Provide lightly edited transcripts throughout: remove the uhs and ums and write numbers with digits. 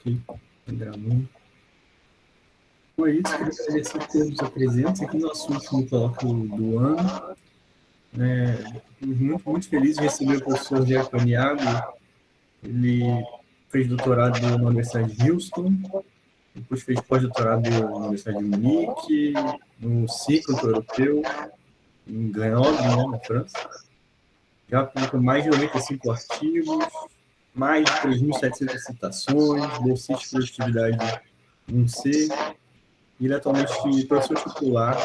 Ok, tá gravando. Bom, é isso, queria agradecer pela sua presença aqui no nosso último colóquio do ano. Estamos muito felizes de receber o professor Rogério Paniagua. Ele fez doutorado na Universidade de Houston, depois fez pós-doutorado na Universidade de Munique, no ciclo europeu, em Grenoble, né, na França. Já publicou mais de 95 artigos, mais de 3.700 citações, bolsista de produtividade 1C, e ele é atualmente professor titular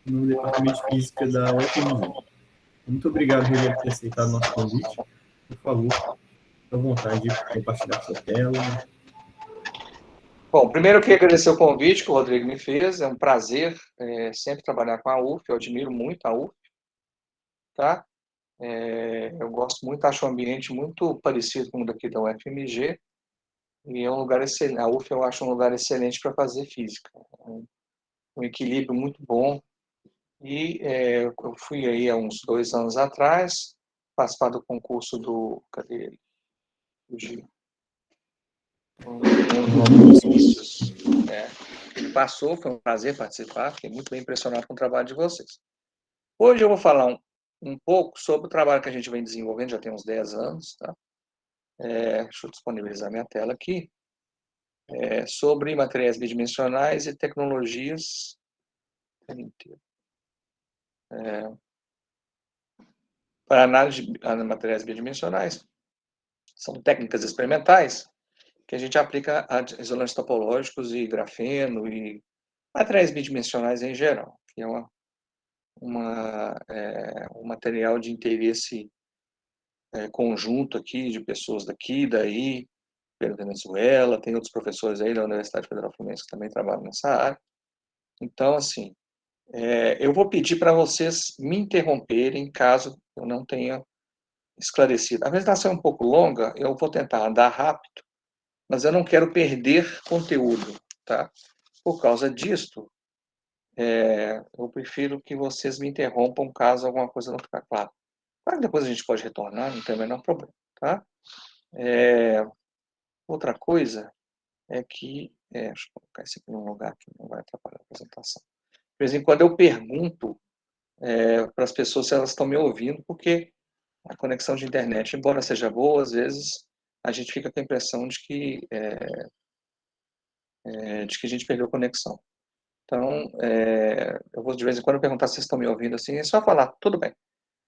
no Departamento de Física da UFMG. Muito obrigado, Rogério, por ter aceitado o nosso convite. Por favor, fique à vontade de compartilhar sua tela. Bom, primeiro eu queria agradecer o convite que o Rodrigo me fez. É um prazer sempre trabalhar com a UF. Eu admiro muito a UF, tá? Eu gosto muito, acho o ambiente muito parecido com o daqui da UFMG. E é um lugar excelente. A UF eu acho um lugar excelente para fazer física. Um equilíbrio muito bom. E eu fui aí há uns 2 anos atrás participar do concurso do... Cadê ele? Fugiu. Ele passou, foi um prazer participar, fiquei muito bem impressionado com o trabalho de vocês. Hoje eu vou falar um pouco sobre o trabalho que a gente vem desenvolvendo, já tem uns 10 anos, tá? Deixa eu disponibilizar minha tela aqui. Sobre materiais bidimensionais e tecnologias. Para análise de materiais bidimensionais, são técnicas experimentais que a gente aplica a isolantes topológicos e grafeno e materiais bidimensionais em geral, que é um material de interesse conjunto aqui, de pessoas daqui, daí, pela Venezuela, tem outros professores aí da Universidade Federal Fluminense que também trabalham nessa área. Então, assim, eu vou pedir para vocês me interromperem caso eu não tenha esclarecido. A apresentação é um pouco longa, eu vou tentar andar rápido, mas eu não quero perder conteúdo, tá? Por causa disto, eu prefiro que vocês me interrompam caso alguma coisa não ficar clara. Claro que depois a gente pode retornar, não tem o menor problema, tá? Outra coisa é que... deixa eu colocar isso aqui num lugar que não vai atrapalhar a apresentação. De vez em quando eu pergunto para as pessoas se elas estão me ouvindo, porque a conexão de internet, embora seja boa, às vezes a gente fica com a impressão de que a gente perdeu a conexão. Então, eu vou de vez em quando perguntar se vocês estão me ouvindo assim, é só falar, tudo bem,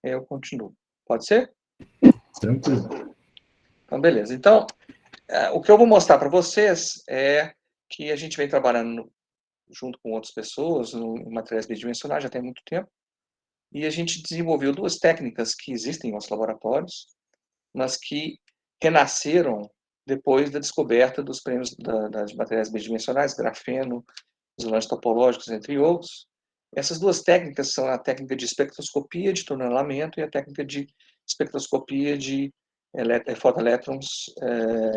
eu continuo. Pode ser? Tranquilo. Então, beleza. Então, o que eu vou mostrar para vocês é que a gente vem trabalhando junto com outras pessoas em materiais bidimensionais já tem muito tempo, e a gente desenvolveu 2 técnicas que existem em nossos laboratórios, mas que renasceram depois da descoberta dos prêmios das materiais bidimensionais, grafeno, isolantes topológicos, entre outros. Essas 2 técnicas são a técnica de espectroscopia de tunelamento e a técnica de espectroscopia de fotoelétrons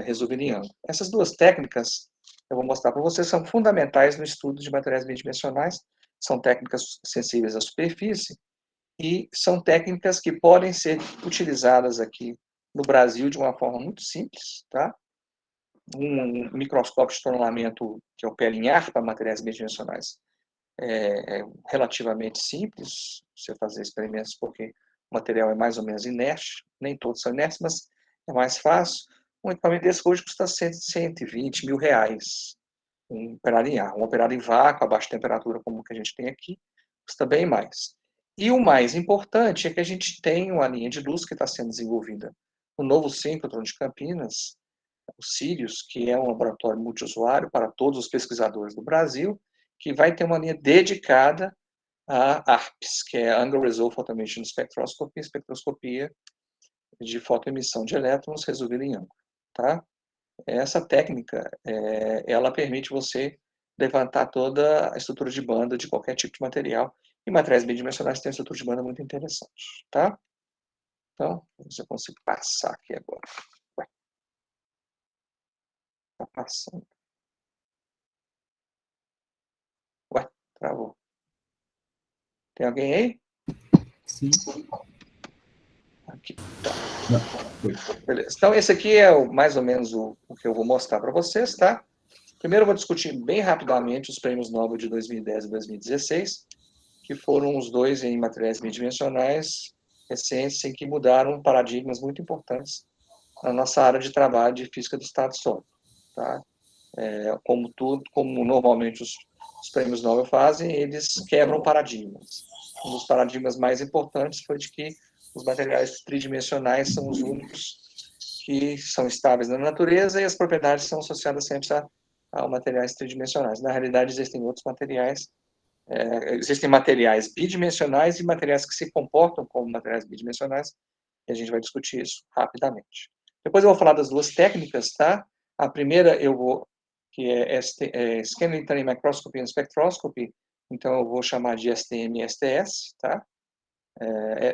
resolvidos em ângulo. Essas 2 técnicas, eu vou mostrar para vocês, são fundamentais no estudo de materiais bidimensionais, são técnicas sensíveis à superfície e são técnicas que podem ser utilizadas aqui no Brasil de uma forma muito simples, tá? Um microscópio de tunelamento, que é o PLINAR, para materiais bidimensionais, é relativamente simples você fazer experimentos, porque o material é mais ou menos inerte, nem todos são inertes, mas é mais fácil. Um equipamento desse hoje custa 120 mil reais, operado em ar. Um operado em vácuo, a baixa temperatura, como que a gente tem aqui, custa bem mais. E o mais importante é que a gente tem uma linha de luz que está sendo desenvolvida no novo síncrotron de Campinas, o Sirius, que é um laboratório multiusuário para todos os pesquisadores do Brasil, que vai ter uma linha dedicada a ARPS, que é Angle Resolve Automation Spectroscopy, espectroscopia de fotoemissão de elétrons resolvida em ângulo. Tá? Essa técnica, ela permite você levantar toda a estrutura de banda de qualquer tipo de material, e materiais bidimensionais têm uma estrutura de banda muito interessante. Tá? Então, se eu consigo passar aqui agora. Está passando. Ué, travou. Tem alguém aí? Sim. Aqui, tá. Não, foi. Beleza. Então, esse aqui é mais ou menos o que eu vou mostrar para vocês, tá? Primeiro, eu vou discutir bem rapidamente os prêmios Nobel de 2010 e 2016, que foram os dois em materiais bidimensionais recentes, em que mudaram paradigmas muito importantes na nossa área de trabalho de física do estado sólido, tá? Como normalmente os prêmios Nobel fazem, eles quebram paradigmas. Um dos paradigmas mais importantes foi de que os materiais tridimensionais são os únicos que são estáveis na natureza e as propriedades são associadas sempre a materiais tridimensionais. Na realidade, existem outros materiais, existem materiais bidimensionais e materiais que se comportam como materiais bidimensionais, e a gente vai discutir isso rapidamente. Depois eu vou falar das duas técnicas, tá? A primeira que é Scanning Tunneling Microscopy and Spectroscopy, então eu vou chamar de STM e STS, tá?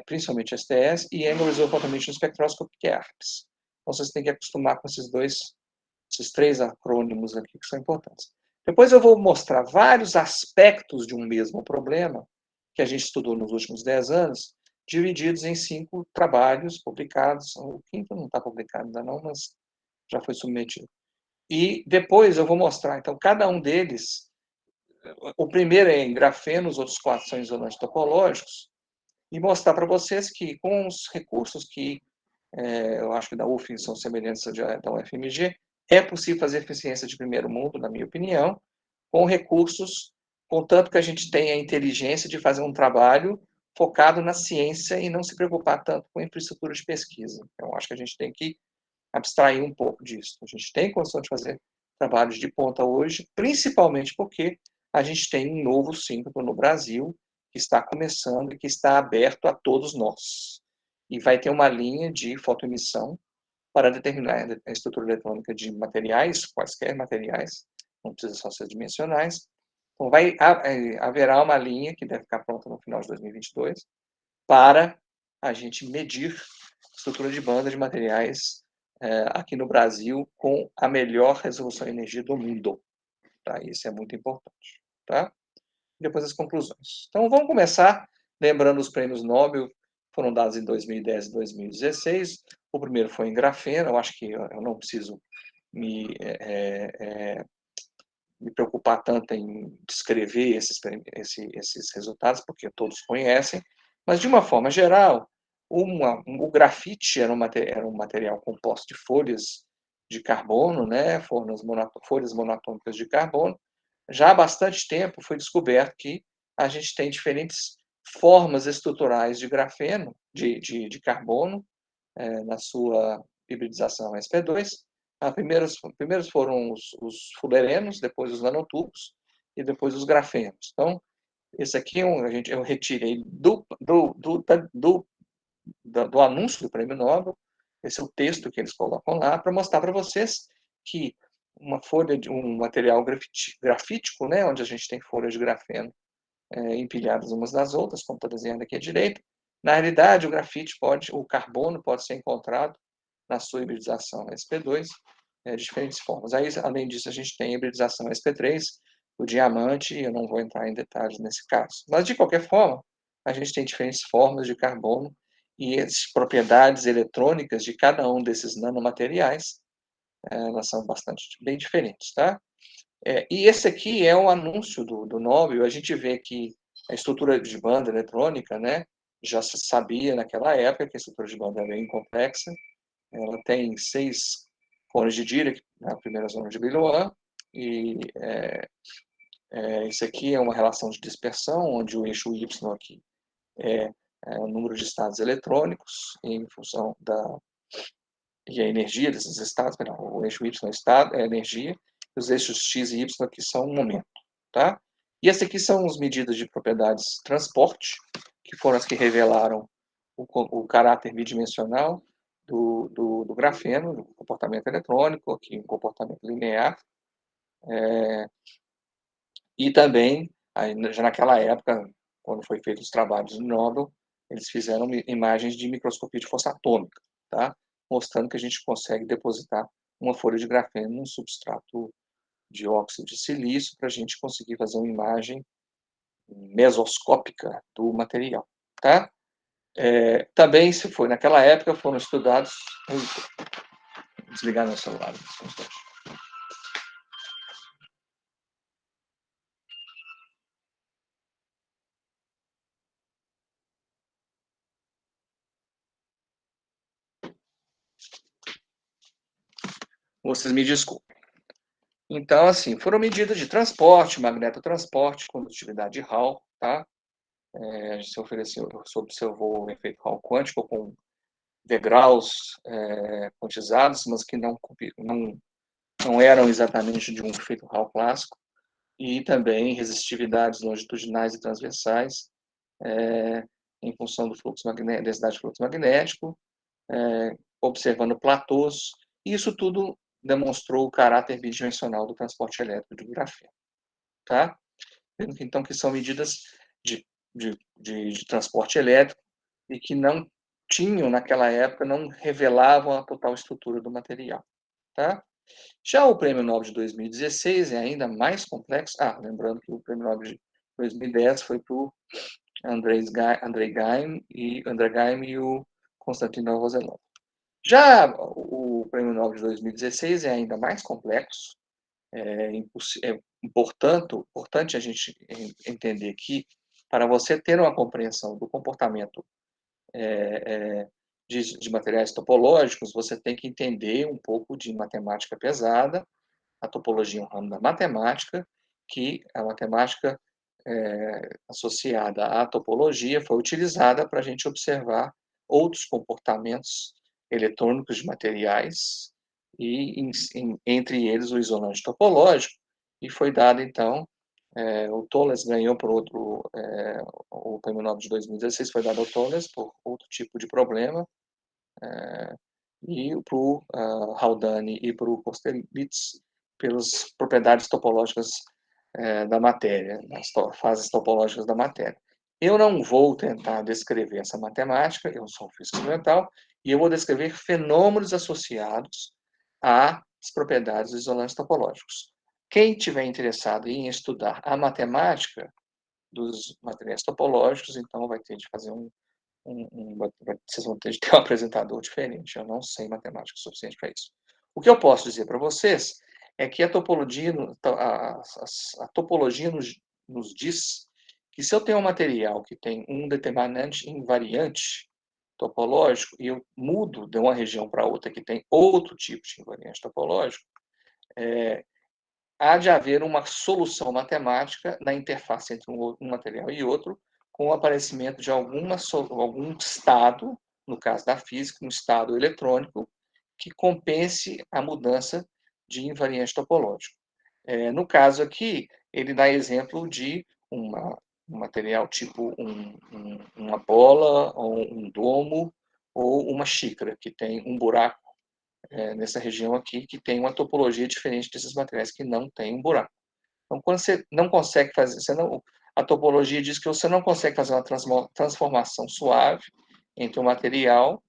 Principalmente STS, e Angle Result Automation Spectroscopy, que é ARPS. Então vocês têm que acostumar com esses três acrônimos aqui que são importantes. Depois eu vou mostrar vários aspectos de um mesmo problema que a gente estudou nos últimos 10 anos, divididos em 5 trabalhos publicados. O quinto não está publicado ainda não, mas já foi submetido. E depois eu vou mostrar, então, cada um deles. O primeiro é em grafeno, os outros 4 são isolantes topológicos, e mostrar para vocês que com os recursos que eu acho que da UF são semelhantes da UFMG, é possível fazer eficiência de primeiro mundo, na minha opinião, com recursos, contanto que a gente tenha a inteligência de fazer um trabalho focado na ciência e não se preocupar tanto com a infraestrutura de pesquisa. Então, acho que a gente tem que abstrair um pouco disso. A gente tem condição de fazer trabalhos de ponta hoje, principalmente porque a gente tem um novo síncrono no Brasil que está começando e que está aberto a todos nós. E vai ter uma linha de fotoemissão para determinar a estrutura eletrônica de materiais, quaisquer materiais, não precisa só ser dimensionais. Então, haverá uma linha que deve ficar pronta no final de 2022 para a gente medir a estrutura de banda de materiais aqui no Brasil com a melhor resolução de energia do mundo. Tá? Isso é muito importante. Tá? Depois as conclusões. Então, vamos começar lembrando os prêmios Nobel, foram dados em 2010 e 2016. O primeiro foi em grafeno, eu acho que eu não preciso me preocupar tanto em descrever esses resultados, porque todos conhecem, mas, de uma forma geral, o grafite era um material composto de folhas de carbono, né, folhas monatômicas de carbono. Já há bastante tempo foi descoberto que a gente tem diferentes formas estruturais de grafeno, de carbono, na sua hibridização sp2. Primeiros foram os fulerenos, depois os nanotubos e depois os grafenos. Então, esse aqui eu retirei do anúncio do Prêmio Nobel. Esse é o texto que eles colocam lá para mostrar para vocês que uma folha de um material grafítico, né, onde a gente tem folhas de grafeno empilhadas umas nas outras, como está desenhado aqui à direita. Na realidade, o carbono pode ser encontrado na sua hibridização sp2 de diferentes formas. Aí, além disso, a gente tem a hibridização sp3, o diamante, e eu não vou entrar em detalhes nesse caso. Mas, de qualquer forma, a gente tem diferentes formas de carbono e as propriedades eletrônicas de cada um desses nanomateriais, elas são bem diferentes, tá? E esse aqui é o anúncio do Nobel. A gente vê que a estrutura de banda eletrônica, né, já se sabia naquela época que a estrutura de banda é bem complexa. Ela tem 6 cones de Dirac na primeira zona de Brillouin, e isso aqui é uma relação de dispersão, onde o eixo Y aqui é o número de estados eletrônicos em função e a energia desses estados. O eixo Y é a energia, os eixos X e Y aqui são o momento. Tá? E essas aqui são as medidas de propriedades de transporte, que foram as que revelaram o caráter bidimensional do grafeno, do comportamento eletrônico, aqui um comportamento linear. E também, já naquela época, quando foi feito os trabalhos do Nobel, eles fizeram imagens de microscopia de força atômica, tá? Mostrando que a gente consegue depositar uma folha de grafeno num substrato de óxido de silício para a gente conseguir fazer uma imagem mesoscópica do material, tá? Também, se foi naquela época, foram estudados... Vou desligar meu celular. Vocês me desculpem. Então, assim, foram medidas de transporte, magnetotransporte, condutividade de Hall, tá? A gente se observou o efeito Hall quântico com degraus quantizados, mas que não eram exatamente de um efeito Hall clássico, e também resistividades longitudinais e transversais, em função do fluxo magnético, densidade de fluxo magnético, observando platôs, e isso tudo demonstrou o caráter bidimensional do transporte elétrico de grafeno, tá? Então, que são medidas de transporte elétrico e que não tinham, naquela época, não revelavam a total estrutura do material, tá? Já o Prêmio Nobel de 2016 é ainda mais complexo. Lembrando que o Prêmio Nobel de 2010 foi para o Andrei Geim e o Konstantin Roselov. Já o Prêmio Nobel de 2016 é ainda mais complexo. Importante a gente entender que, para você ter uma compreensão do comportamento de materiais topológicos, você tem que entender um pouco de matemática pesada. A topologia é um ramo da matemática, que a matemática associada à topologia foi utilizada para a gente observar outros comportamentos eletrônicos de materiais, e entre eles o isolante topológico, e foi dado, então, o Thales ganhou por outro, o Prêmio Nobel de 2016 foi dado ao Thales por outro tipo de problema, e para o Haldane e para o Kosterlitz pelas propriedades topológicas da matéria, das fases topológicas da matéria. Eu não vou tentar descrever essa matemática, eu sou um físico experimental, e eu vou descrever fenômenos associados às propriedades dos isolantes topológicos. Quem tiver interessado em estudar a matemática dos materiais topológicos, então vai ter de fazer vocês vão ter de ter um apresentador diferente. Eu não sei matemática suficiente para isso. O que eu posso dizer para vocês é que a topologia nos diz que, se eu tenho um material que tem um determinante invariante topológico e eu mudo de uma região para outra que tem outro tipo de invariante topológico, há de haver uma solução matemática na interface entre um material e outro, com o aparecimento de algum estado, no caso da física, um estado eletrônico, que compense a mudança de invariante topológico. No caso aqui, ele dá exemplo de um material tipo uma bola, ou um domo, ou uma xícara, que tem um buraco nessa região aqui, que tem uma topologia diferente desses materiais que não tem um buraco. Então, quando você não consegue fazer, a topologia diz que você não consegue fazer uma transformação suave entre um material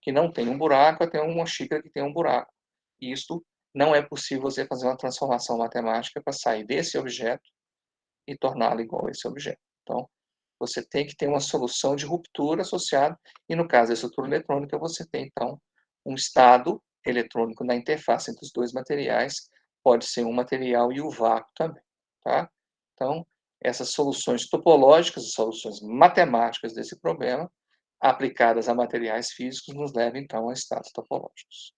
que não tem um buraco até uma xícara que tem um buraco. E isso não é possível você fazer uma transformação matemática para sair desse objeto e torná-lo igual a esse objeto. Então, você tem que ter uma solução de ruptura associada, e no caso da estrutura eletrônica, você tem, então, um estado eletrônico na interface entre os dois materiais, pode ser um material e o vácuo também, tá? Então, essas soluções topológicas, soluções matemáticas desse problema, aplicadas a materiais físicos, nos levam, então, a estados topológicos.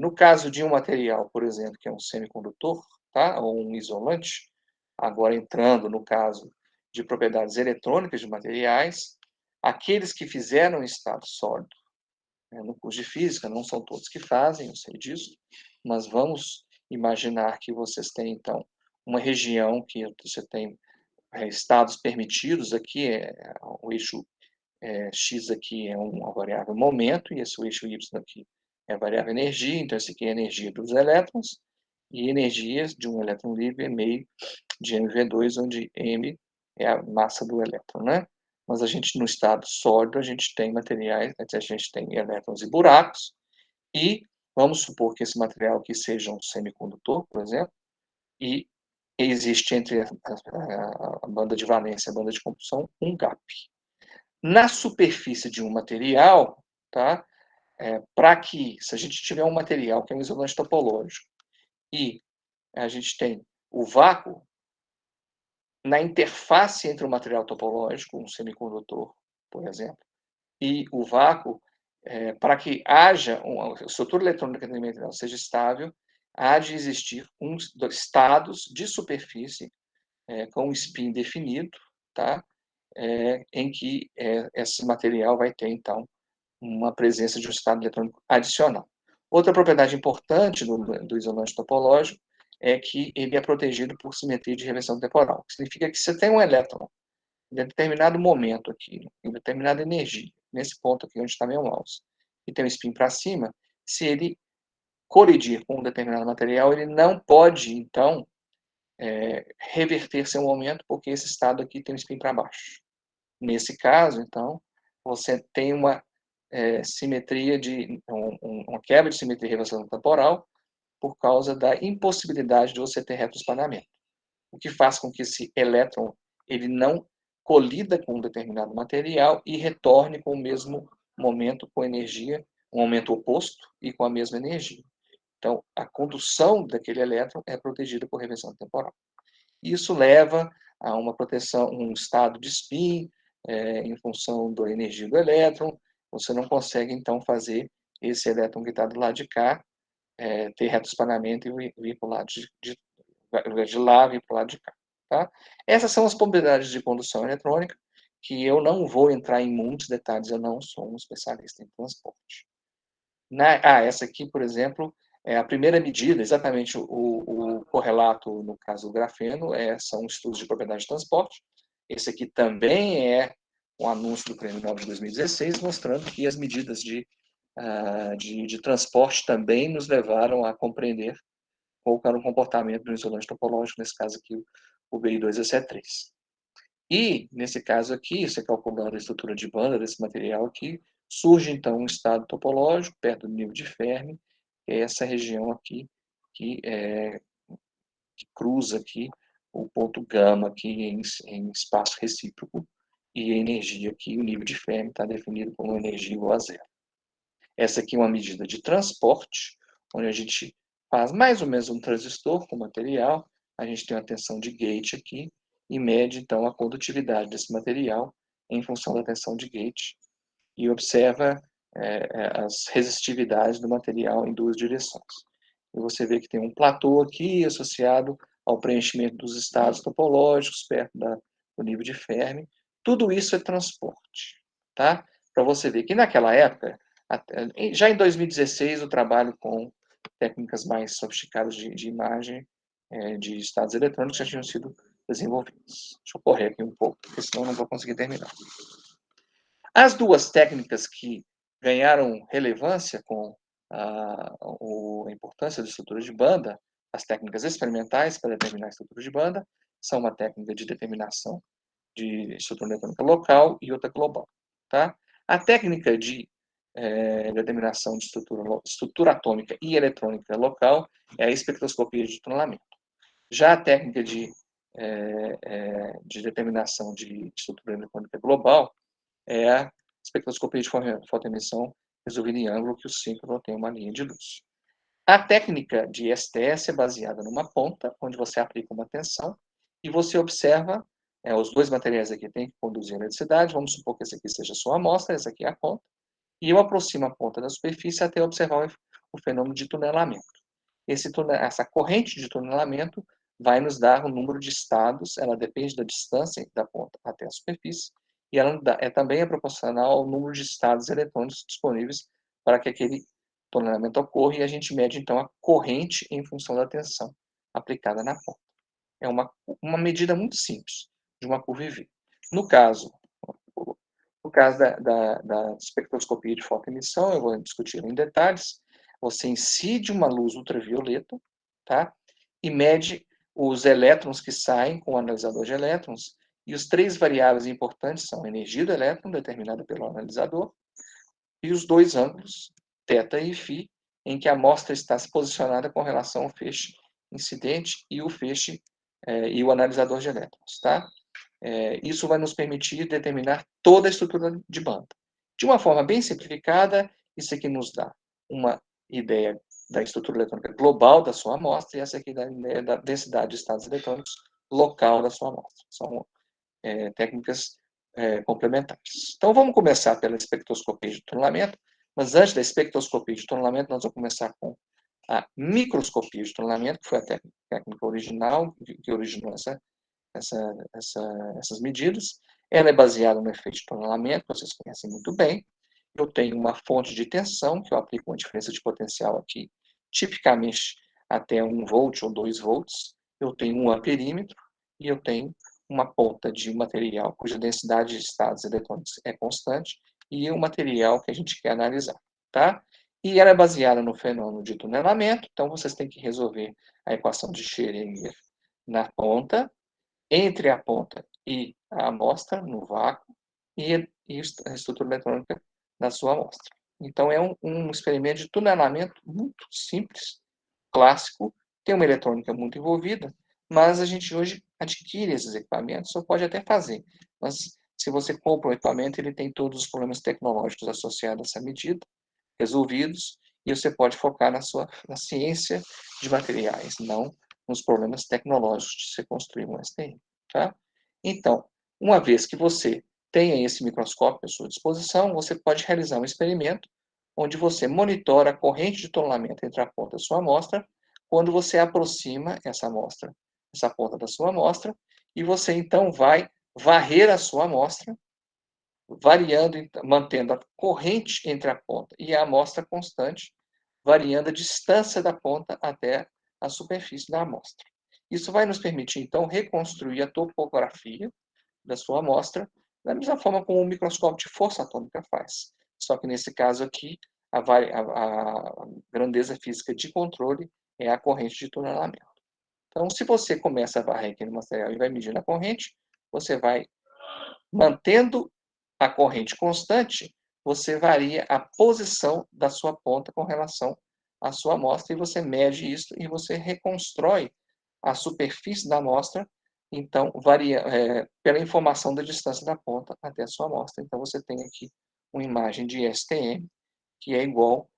No caso de um material, por exemplo, que é um semicondutor, tá? Ou um isolante, agora entrando no caso de propriedades eletrônicas de materiais, aqueles que fizeram estado sólido, no curso de física, não são todos que fazem, eu sei disso, mas vamos imaginar que vocês têm, então, uma região que você tem estados permitidos aqui, o eixo x aqui é uma variável momento, e esse eixo y aqui é a variável energia, então esse aqui é a energia dos elétrons, e energia de um elétron livre é meio de mv2, onde m é a massa do elétron, né? Mas a gente, no estado sólido, a gente tem materiais, a gente tem elétrons e buracos, e vamos supor que esse material aqui seja um semicondutor, por exemplo, e existe entre a banda de valência e a banda de condução um gap. Na superfície de um material, tá? Para que, se a gente tiver um material que é um isolante topológico e a gente tem o vácuo, na interface entre o material topológico, um semicondutor, por exemplo, e o vácuo, para que haja uma estrutura eletrônica do material seja estável, há de existir estados de superfície com um spin definido, tá? Em que esse material vai ter, então, uma presença de um estado eletrônico adicional. Outra propriedade importante do isolante topológico é que ele é protegido por simetria de reversão temporal, que significa que você tem um elétron em determinado momento aqui, em determinada energia, nesse ponto aqui onde está meu mouse, e tem um spin para cima, se ele colidir com um determinado material, ele não pode, então, reverter seu momento, porque esse estado aqui tem um spin para baixo. Nesse caso, então, você tem uma simetria uma quebra de simetria de reversão temporal por causa da impossibilidade de você ter retroespanamento, o que faz com que esse elétron ele não colida com um determinado material e retorne com o mesmo momento, com energia, um momento oposto e com a mesma energia. Então, a condução daquele elétron é protegida por reversão temporal. Isso leva a uma proteção, um estado de spin, em função da energia do elétron. Você não consegue, então, fazer esse elétron que está do lado de cá ter retroespanamento e vir para o lado de lá, vir para o lado de cá. Tá? Essas são as propriedades de condução eletrônica, que eu não vou entrar em muitos detalhes, eu não sou um especialista em transporte. Essa aqui, por exemplo, é a primeira medida, exatamente o correlato, no caso do grafeno, são estudos de propriedade de transporte. Esse aqui também é um anúncio do Prêmio Nobel de 2016, mostrando que as medidas de transporte também nos levaram a compreender qual era o comportamento do isolante topológico, nesse caso aqui, o BI2SE3. E, nesse caso aqui, você calculando a estrutura de banda desse material aqui, surge, então, um estado topológico perto do nível de Fermi, que é essa região aqui, que cruza aqui o ponto gama aqui em espaço recíproco, e a energia aqui, o nível de Fermi, está definido como energia igual a zero. Essa aqui é uma medida de transporte, onde a gente faz mais ou menos um transistor com material, a gente tem uma tensão de gate aqui, e mede, então, a condutividade desse material em função da tensão de gate, e observa as resistividades do material em duas direções. E você vê que tem um platô aqui associado ao preenchimento dos estados topológicos perto do nível de Fermi. Tudo isso é transporte, tá? Para você ver que naquela época, já em 2016, o trabalho com técnicas mais sofisticadas de imagem de estados eletrônicos já tinham sido desenvolvidos. Deixa eu correr aqui um pouco, porque senão eu não vou conseguir terminar. As duas técnicas que ganharam relevância com a importância da estrutura de banda, as técnicas experimentais para determinar a estrutura de banda, são uma técnica de determinação de estrutura eletrônica local e outra global. Tá? A técnica de determinação de estrutura atômica e eletrônica local é a espectroscopia de tunelamento. Já a técnica de determinação de estrutura eletrônica global é a espectroscopia de fotoemissão resolvida em ângulo, que o síncrono tem uma linha de luz. A técnica de STS é baseada numa ponta, onde você aplica uma tensão e você observa, os dois materiais aqui têm que conduzir a eletricidade, vamos supor que esse aqui seja a sua amostra, essa aqui é a ponta, e eu aproximo a ponta da superfície até observar o fenômeno de tunelamento. Essa corrente de tunelamento vai nos dar o número de estados, ela depende da distância da ponta até a superfície, e ela também é proporcional ao número de estados eletrônicos disponíveis para que aquele tunelamento ocorra, e a gente mede, então, a corrente em função da tensão aplicada na ponta. É uma medida muito simples de uma curva IV. No caso da espectroscopia de fotoemissão, eu vou discutir em detalhes, você incide uma luz ultravioleta, tá? E mede os elétrons que saem com o analisador de elétrons, e os três variáveis importantes são a energia do elétron, determinada pelo analisador, e os dois ângulos, θ e φ, em que a amostra está se posicionada com relação ao feixe incidente e o feixe e o analisador de elétrons, tá? Isso vai nos permitir determinar toda a estrutura de banda. De uma forma bem simplificada, isso aqui nos dá uma ideia da estrutura eletrônica global da sua amostra, e essa aqui dá a ideia da densidade de estados eletrônicos local da sua amostra. São técnicas complementares. Então, vamos começar pela espectroscopia de tunelamento, mas antes da espectroscopia de tunelamento, nós vamos começar com a microscopia de tunelamento, que foi a técnica original, que originou essas medidas. Ela é baseada no efeito de tunelamento, que vocês conhecem muito bem. Eu tenho uma fonte de tensão, que eu aplico uma diferença de potencial aqui, tipicamente até 1 volt ou 2 volts. Eu tenho um amperímetro e eu tenho uma ponta de material cuja densidade de estados eletrônicos é constante e o material que a gente quer analisar, tá? E ela é baseada no fenômeno de tunelamento, então vocês têm que resolver a equação de Schrödinger na ponta, entre a ponta e a amostra, no vácuo, e a estrutura eletrônica da sua amostra. Então, é um experimento de tunelamento muito simples, clássico, tem uma eletrônica muito envolvida, mas a gente hoje adquire esses equipamentos, ou pode até fazer. Mas, se você compra um equipamento, ele tem todos os problemas tecnológicos associados a essa medida, resolvidos, e você pode focar na ciência de materiais, não nos problemas tecnológicos de se construir um STM. Tá? Então, uma vez que você tenha esse microscópio à sua disposição, você pode realizar um experimento onde você monitora a corrente de tunelamento entre a ponta da sua amostra, quando você aproxima essa ponta da sua amostra, e você então vai varrer a sua amostra, variando, mantendo a corrente entre a ponta e a amostra constante, variando a distância da ponta até a superfície da amostra. Isso vai nos permitir, então, reconstruir a topografia da sua amostra, da mesma forma como o microscópio de força atômica faz. Só que, nesse caso aqui, a grandeza física de controle é a corrente de tunelamento. Então, se você começa a varrer aquele material e vai medindo a corrente, você vai mantendo a corrente constante, você varia a posição da sua ponta com relação à sua amostra, e você mede isso e você reconstrói a superfície da amostra, então, pela informação da distância da ponta até a sua amostra. Então, você tem aqui uma imagem de STM, que é igual,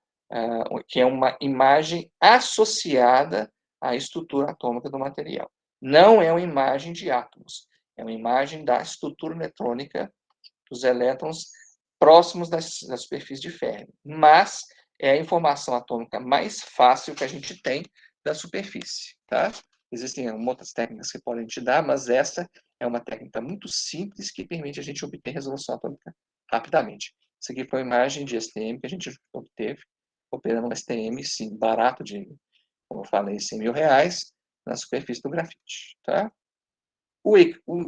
que é uma imagem associada à estrutura atômica do material. Não é uma imagem de átomos, é uma imagem da estrutura eletrônica dos elétrons próximos da superfície de Fermi. Mas é a informação atômica mais fácil que a gente tem da superfície, tá? Existem outras técnicas que podem te dar, mas essa é uma técnica muito simples que permite a gente obter resolução atômica rapidamente. Isso aqui foi uma imagem de STM que a gente obteve, operando um STM, sim, barato, como eu falei, R$100.000, na superfície do grafite, tá?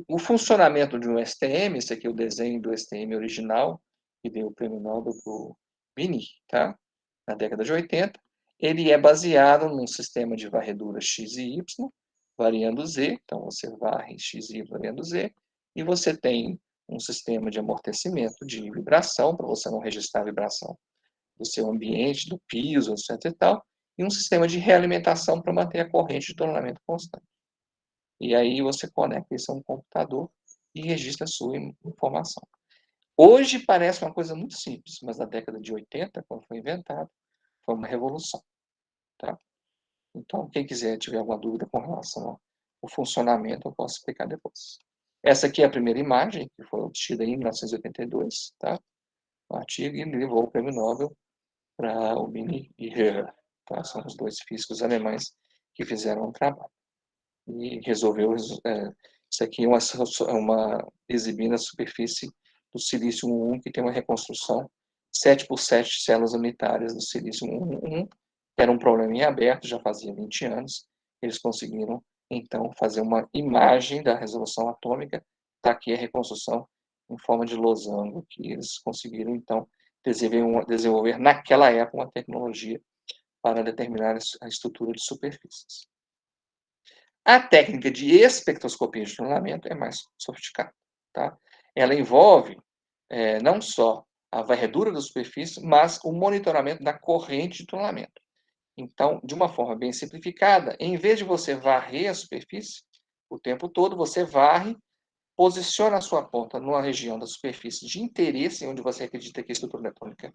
O funcionamento de um STM, esse aqui é o desenho do STM original, que deu o prêmio Nobel para o Vini, tá? Na década de 80. Ele é baseado num sistema de varredura X e Y, variando Z, então você varre X e Y variando Z, e você tem um sistema de amortecimento de vibração, para você não registrar a vibração do seu ambiente, do piso, etc. e tal, e um sistema de realimentação para manter a corrente de tunelamento constante. E aí você conecta isso a um computador e registra a sua informação. Hoje parece uma coisa muito simples, mas na década de 80, quando foi inventado, foi uma revolução. Tá? Então, quem quiser tiver alguma dúvida com relação ao funcionamento, eu posso explicar depois. Essa aqui é a primeira imagem, que foi obtida em 1982, tá? Um artigo, e levou o prêmio Nobel para o Vini e Höher. Tá? São os dois físicos alemães que fizeram o trabalho. E resolveu, isso aqui é exibindo a superfície do silício 1, que tem uma reconstrução 7x7 células unitárias do silício 1, que era um problema em aberto, já fazia 20 anos. Eles conseguiram, então, fazer uma imagem da resolução atômica. Está aqui a reconstrução em forma de losango, que eles conseguiram, então, desenvolver naquela época uma tecnologia para determinar a estrutura de superfícies. A técnica de espectroscopia de tunelamento é mais sofisticada. Tá? Ela envolve não só a varredura da superfície, mas o monitoramento da corrente de tunelamento. Então, de uma forma bem simplificada, em vez de você varrer a superfície o tempo todo, você varre posiciona a sua ponta numa região da superfície de interesse, onde você acredita que a estrutura eletrônica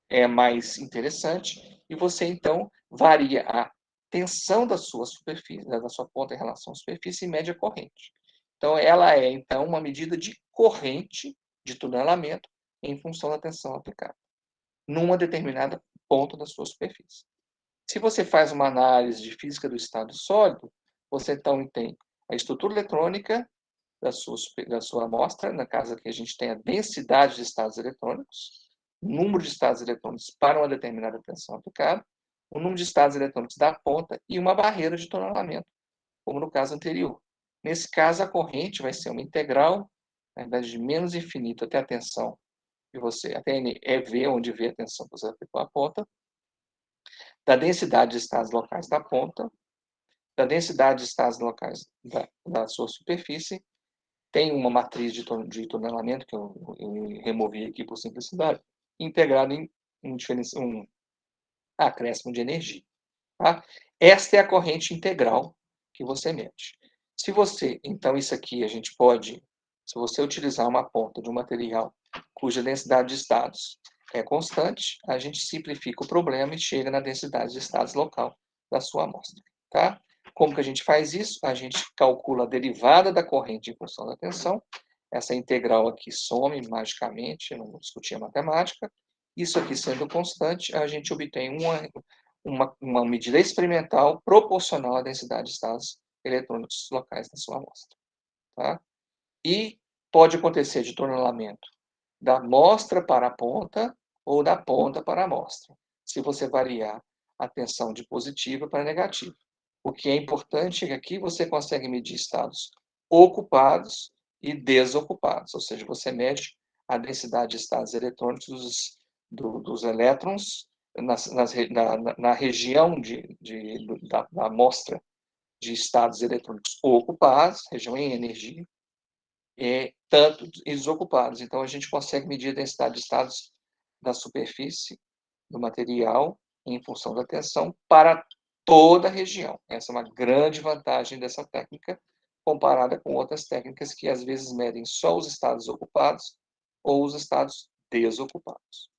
é mais interessante, e você, então, varia a tensão da sua superfície, da sua ponta em relação à superfície e mede a corrente. Então, ela é, então, uma medida de corrente de tunelamento em função da tensão aplicada, numa determinada ponta da sua superfície. Se você faz uma análise de física do estado sólido, você, então, tem a estrutura eletrônica da sua amostra, na caso aqui a gente tem a densidade de estados eletrônicos, o número de estados eletrônicos para uma determinada tensão aplicada, o número de estados eletrônicos da ponta e uma barreira de tunelamento, como no caso anterior. Nesse caso, a corrente vai ser uma integral, na verdade, de menos infinito até a tensão que você, até V, onde V é a tensão que você aplicou à ponta, da densidade de estados locais da ponta, da densidade de estados locais da sua superfície. Tem uma matriz de tunelamento, que eu removi aqui por simplicidade, integrado em um acréscimo de energia. Tá? Esta é a corrente integral que você mede. Se você, então, isso aqui a gente pode, se você utilizar uma ponta de um material cuja densidade de estados é constante, a gente simplifica o problema e chega na densidade de estados local da sua amostra. Tá? Como que a gente faz isso? A gente calcula a derivada da corrente em função da tensão. Essa integral aqui some magicamente, não vou discutir a matemática. Isso aqui sendo constante, a gente obtém uma medida experimental proporcional à densidade de estados eletrônicos locais da sua amostra. Tá? E pode acontecer de tunelamento da amostra para a ponta ou da ponta para a amostra, se você variar a tensão de positiva para negativa. O que é importante é que aqui você consegue medir estados ocupados e desocupados, ou seja, você mede a densidade de estados eletrônicos dos elétrons na região da amostra de estados eletrônicos ocupados, região em energia, tanto desocupados. Então, a gente consegue medir a densidade de estados da superfície do material em função da tensão para toda a região. Essa é uma grande vantagem dessa técnica, comparada com outras técnicas que às vezes medem só os estados ocupados ou os estados desocupados.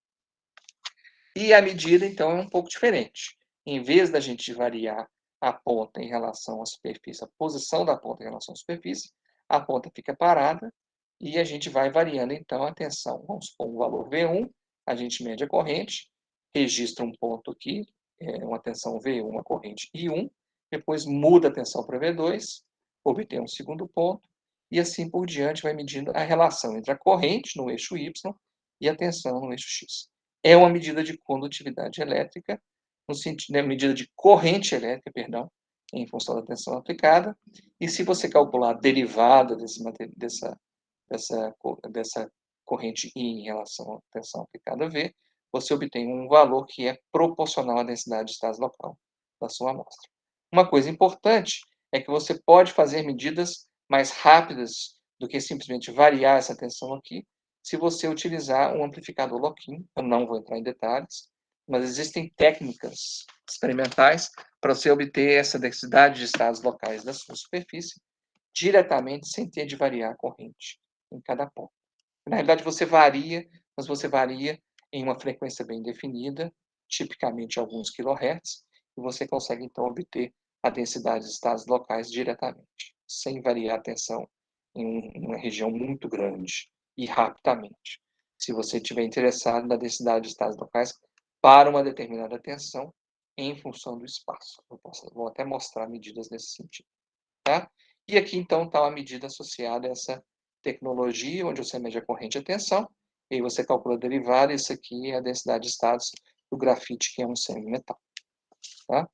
E a medida, então, é um pouco diferente. Em vez da gente variar a ponta em relação à superfície, a posição da ponta em relação à superfície, a ponta fica parada e a gente vai variando, então, a tensão. Vamos supor um valor V1, a gente mede a corrente, registra um ponto aqui, uma tensão V1, uma corrente I1, depois muda a tensão para V2, obtém um segundo ponto, e assim por diante vai medindo a relação entre a corrente no eixo Y e a tensão no eixo X. É uma medida de condutividade elétrica, no sentido, né, medida de corrente elétrica, perdão, em função da tensão aplicada, e se você calcular a derivada dessa corrente I em relação à tensão aplicada V, você obtém um valor que é proporcional à densidade de estados local da sua amostra. Uma coisa importante é que você pode fazer medidas mais rápidas do que simplesmente variar essa tensão aqui, se você utilizar um amplificador lock-in. Eu não vou entrar em detalhes, mas existem técnicas experimentais para você obter essa densidade de estados locais da sua superfície diretamente, sem ter de variar a corrente em cada ponto. Na realidade, você varia, mas você varia em uma frequência bem definida, tipicamente alguns kHz, e você consegue, então, obter a densidade de estados locais diretamente, sem variar a tensão em uma região muito grande e rapidamente. Se você estiver interessado na densidade de estados locais para uma determinada tensão em função do espaço. Vou até mostrar medidas nesse sentido. Tá? E aqui, então, está uma medida associada a essa tecnologia, onde você mede a corrente e a tensão, e aí você calcula a derivada, isso aqui é a densidade de estados do grafite, que é um semimetal. Tá?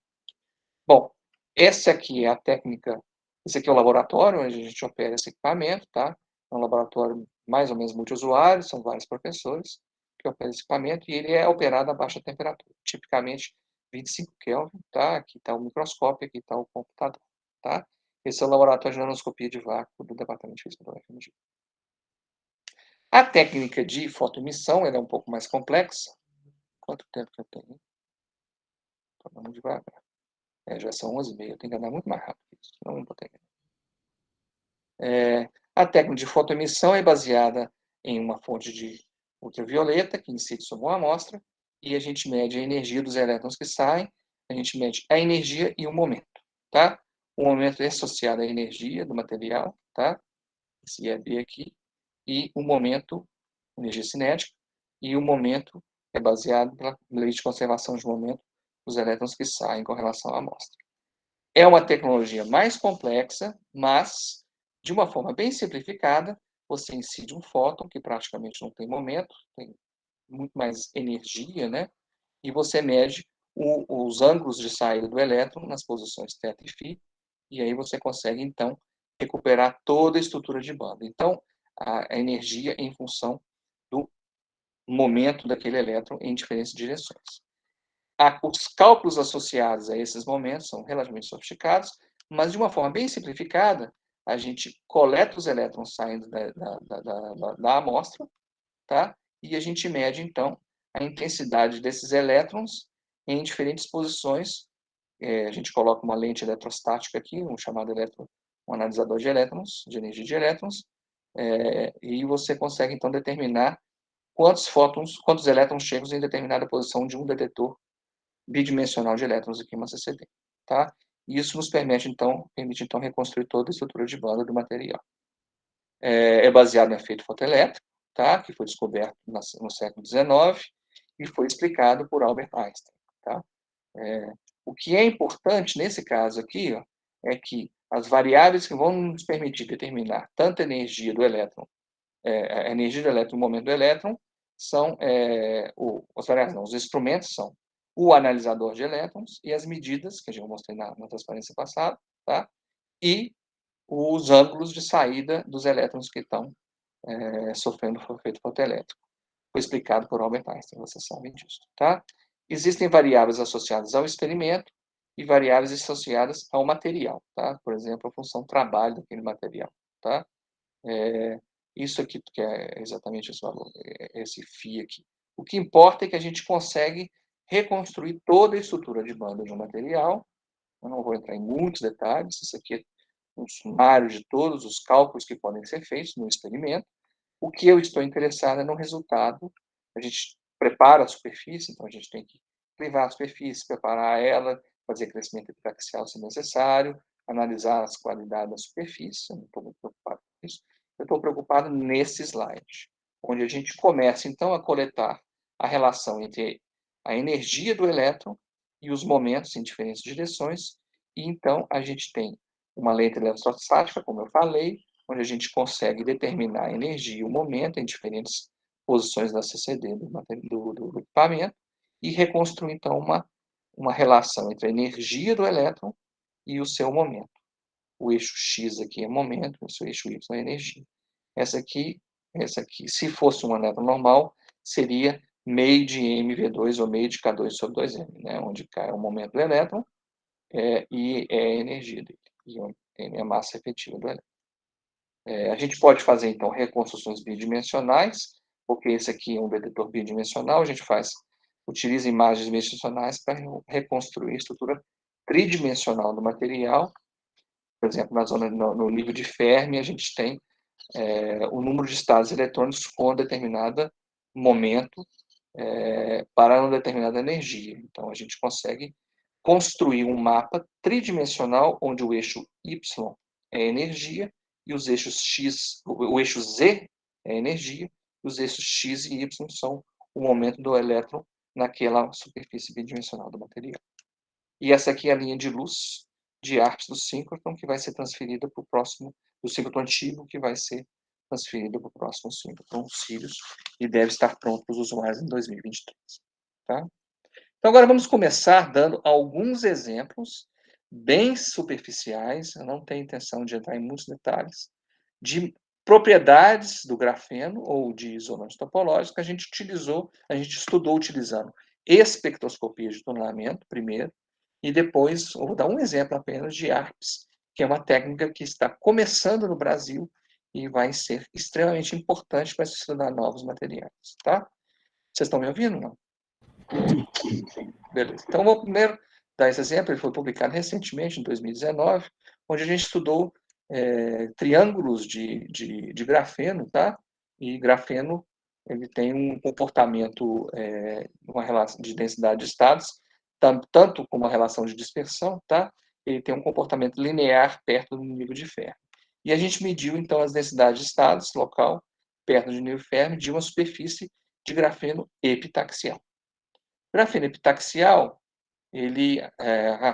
Bom, essa aqui é a técnica, esse aqui é o laboratório onde a gente opera esse equipamento, tá? É um laboratório mais ou menos multiusuário, são vários professores que operam esse equipamento, e ele é operado a baixa temperatura, tipicamente 25 Kelvin, tá? Aqui está o microscópio, aqui está o computador, tá? Esse é o laboratório de nanoscopia de vácuo do Departamento de Física da UFMG. A técnica de fotoemissão ela é um pouco mais complexa. Quanto tempo que eu tenho? Estou andando devagar. Já são 11h30, eu tenho que andar muito mais rápido. Não vou ter. A técnica de fotoemissão é baseada em uma fonte de ultravioleta que incide sobre uma amostra, e a gente mede a energia dos elétrons que saem, a gente mede a energia e o momento, tá? O momento é associado à energia do material, tá? Esse EB aqui, e o momento, energia cinética, e o momento é baseado na lei de conservação de momento dos elétrons que saem com relação à amostra. É uma tecnologia mais complexa, mas, de uma forma bem simplificada, você incide um fóton, que praticamente não tem momento, tem muito mais energia, né? E você mede os ângulos de saída do elétron nas posições θ e φ, e aí você consegue, então, recuperar toda a estrutura de banda. Então, a energia em função do momento daquele elétron em diferentes direções. Os cálculos associados a esses momentos são relativamente sofisticados, mas de uma forma bem simplificada, a gente coleta os elétrons saindo da amostra, tá? E a gente mede, então, a intensidade desses elétrons em diferentes posições. A gente coloca uma lente eletrostática aqui, um analisador de elétrons, de energia de elétrons, e você consegue, então, determinar quantos elétrons chegam em determinada posição de um detetor bidimensional de elétrons aqui, uma CCD, tá? Isso nos permite, então, reconstruir toda a estrutura de banda do material. É baseado no efeito fotoelétrico, tá? Que foi descoberto no século XIX e foi explicado por Albert Einstein, tá? O que é importante nesse caso aqui, ó, é que as variáveis que vão nos permitir determinar tanto a energia do elétron, a energia do elétron e o momento do elétron, são os instrumentos são o analisador de elétrons e as medidas, que a gente mostrei na transparência passada, tá? E os ângulos de saída dos elétrons que estão sofrendo o efeito fotoelétrico. Foi explicado por Albert Einstein, vocês sabem disso, tá? Existem variáveis associadas ao experimento e variáveis associadas ao material, tá? Por exemplo, a função trabalho daquele material, tá? Isso aqui, que é exatamente esse valor, esse φ aqui. O que importa é que a gente consegue reconstruir toda a estrutura de banda de um material. Eu não vou entrar em muitos detalhes, isso aqui é um sumário de todos os cálculos que podem ser feitos no experimento. O que eu estou interessado é no resultado. A gente prepara a superfície, então a gente tem que clivar a superfície, preparar ela, fazer crescimento epitaxial se necessário, analisar as qualidades da superfície. Eu não estou muito preocupado com isso. Eu estou preocupado nesse slide, onde a gente começa, então, a coletar a relação entre a energia do elétron e os momentos em diferentes direções, e então a gente tem uma lente eletrostática, como eu falei, onde a gente consegue determinar a energia e o momento em diferentes posições da CCD do equipamento e reconstruir, então, uma relação entre a energia do elétron e o seu momento. O eixo X aqui é momento, o seu eixo Y é energia. Essa aqui, se fosse um elétron normal, seria meio de mv2 ou meio de K2 sobre 2m, né? Onde K é o momento do elétron e é a energia dele, e M é a massa efetiva do elétron. A gente pode fazer, então, reconstruções bidimensionais, porque esse aqui é um detetor bidimensional, a gente utiliza imagens bidimensionais para reconstruir a estrutura tridimensional do material. Por exemplo, no nível de Fermi, a gente tem o número de estados eletrônicos com um determinado momento para uma determinada energia. Então, a gente consegue construir um mapa tridimensional onde o eixo Y é energia e os eixos X, o eixo Z é energia, e os eixos X e Y são o momento do elétron naquela superfície bidimensional do material. E essa aqui é a linha de luz de Arps do síncrotron, que vai ser transferida para o próximo, do síncrotron antigo, que vai ser transferida para o próximo síncrotron Sirius, e deve estar pronto para os usuários em 2023. Tá? Então, agora vamos começar dando alguns exemplos bem superficiais, eu não tenho intenção de entrar em muitos detalhes, de propriedades do grafeno ou de isolantes topológicos que a gente estudou utilizando espectroscopia de tunelamento primeiro, e depois, eu vou dar um exemplo apenas de ARPS, que é uma técnica que está começando no Brasil e vai ser extremamente importante para estudar novos materiais, tá? Vocês estão me ouvindo, não? Beleza. Então, vou primeiro dar esse exemplo, ele foi publicado recentemente, em 2019, onde a gente estudou triângulos de grafeno, tá? E grafeno, ele tem um comportamento, uma relação de densidade de estados, tanto como a relação de dispersão, tá? Ele tem um comportamento linear perto do nível de Fermi. E a gente mediu, então, as densidades de estados local, perto do nível de Fermi, de uma superfície de grafeno epitaxial. Grafeno epitaxial, ele,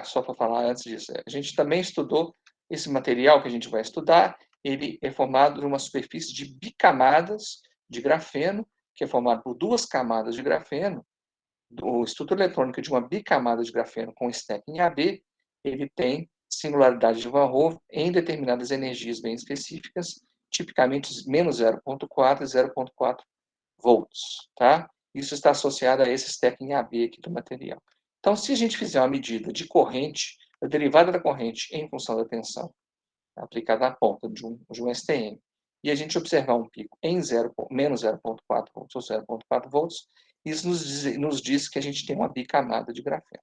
só para falar antes disso, a gente também estudou esse material que a gente vai estudar, ele é formado de uma superfície de bicamadas de grafeno, que é formado por duas camadas de grafeno. A estrutura eletrônica de uma bicamada de grafeno com stack em AB, ele tem singularidade de Van Hove em determinadas energias bem específicas, tipicamente menos 0,4 e 0,4 volts, tá? Isso está associado a esse stack em AB aqui do material. Então, se a gente fizer uma medida de corrente, a derivada da corrente em função da tensão aplicada à ponta de um STM, e a gente observar um pico em menos 0,4 volts ou 0,4 volts, isso nos diz que a gente tem uma bicamada de grafeno.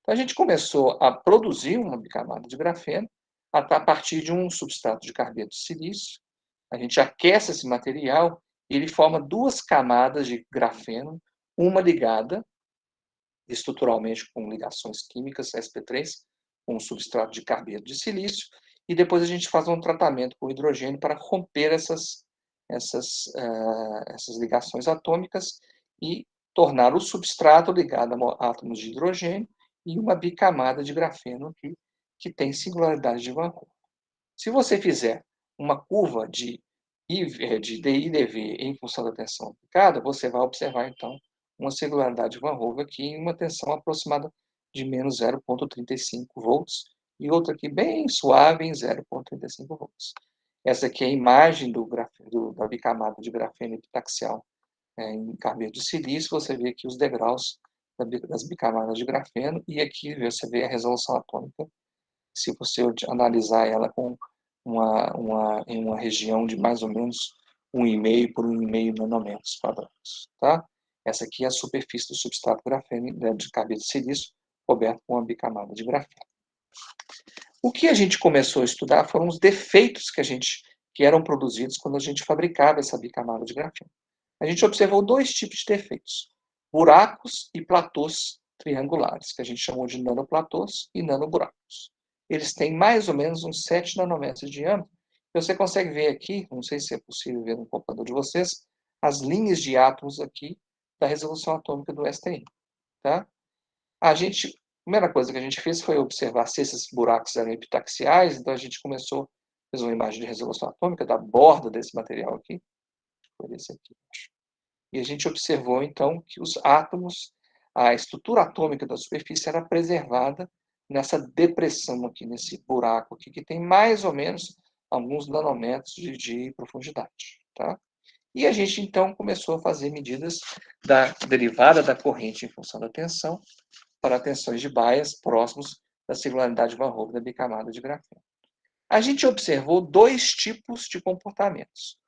Então, a gente começou a produzir uma bicamada de grafeno a partir de um substrato de carbeto de silício. A gente aquece esse material e ele forma duas camadas de grafeno, uma ligada estruturalmente com ligações químicas, sp3, com um substrato de carbeto de silício, e depois a gente faz um tratamento com hidrogênio para romper essas ligações atômicas e tornar o substrato ligado a átomos de hidrogênio e uma bicamada de grafeno aqui, que tem singularidade de Van Hove. Se você fizer uma curva de DI/DV em função da tensão aplicada, você vai observar, então, uma singularidade de Van Hove aqui em uma tensão aproximada de menos 0,35 volts e outra aqui bem suave em 0,35 volts. Essa aqui é a imagem da bicamada de grafeno epitaxial em carbeto de silício. Você vê aqui os degraus das bicamadas de grafeno e aqui você vê a resolução atômica, se você analisar ela em uma região de mais ou menos 1,5 por 1,5 nanômetros quadrados, tá? Essa aqui é a superfície do substrato grafeno, de carbeto de silício, coberto com uma bicamada de grafeno. O que a gente começou a estudar foram os defeitos que eram produzidos quando a gente fabricava essa bicamada de grafeno. A gente observou dois tipos de defeitos: buracos e platôs triangulares, que a gente chamou de nanoplatôs e nanoburacos. Eles têm mais ou menos uns 7 nanômetros de diâmetro. Você consegue ver aqui, não sei se é possível ver no computador de vocês, as linhas de átomos aqui da resolução atômica do STM. Tá? A primeira coisa que a gente fez foi observar se esses buracos eram epitaxiais, então a gente fez uma imagem de resolução atômica da borda desse material aqui. Foi esse aqui, acho. E a gente observou, então, que os átomos, a estrutura atômica da superfície era preservada nessa depressão aqui, nesse buraco aqui, que tem mais ou menos alguns nanômetros de profundidade. Tá? E a gente, então, começou a fazer medidas da derivada da corrente em função da tensão para tensões de Bias próximos da singularidade Van Hove da bicamada de grafeno. A gente observou dois tipos de comportamentos.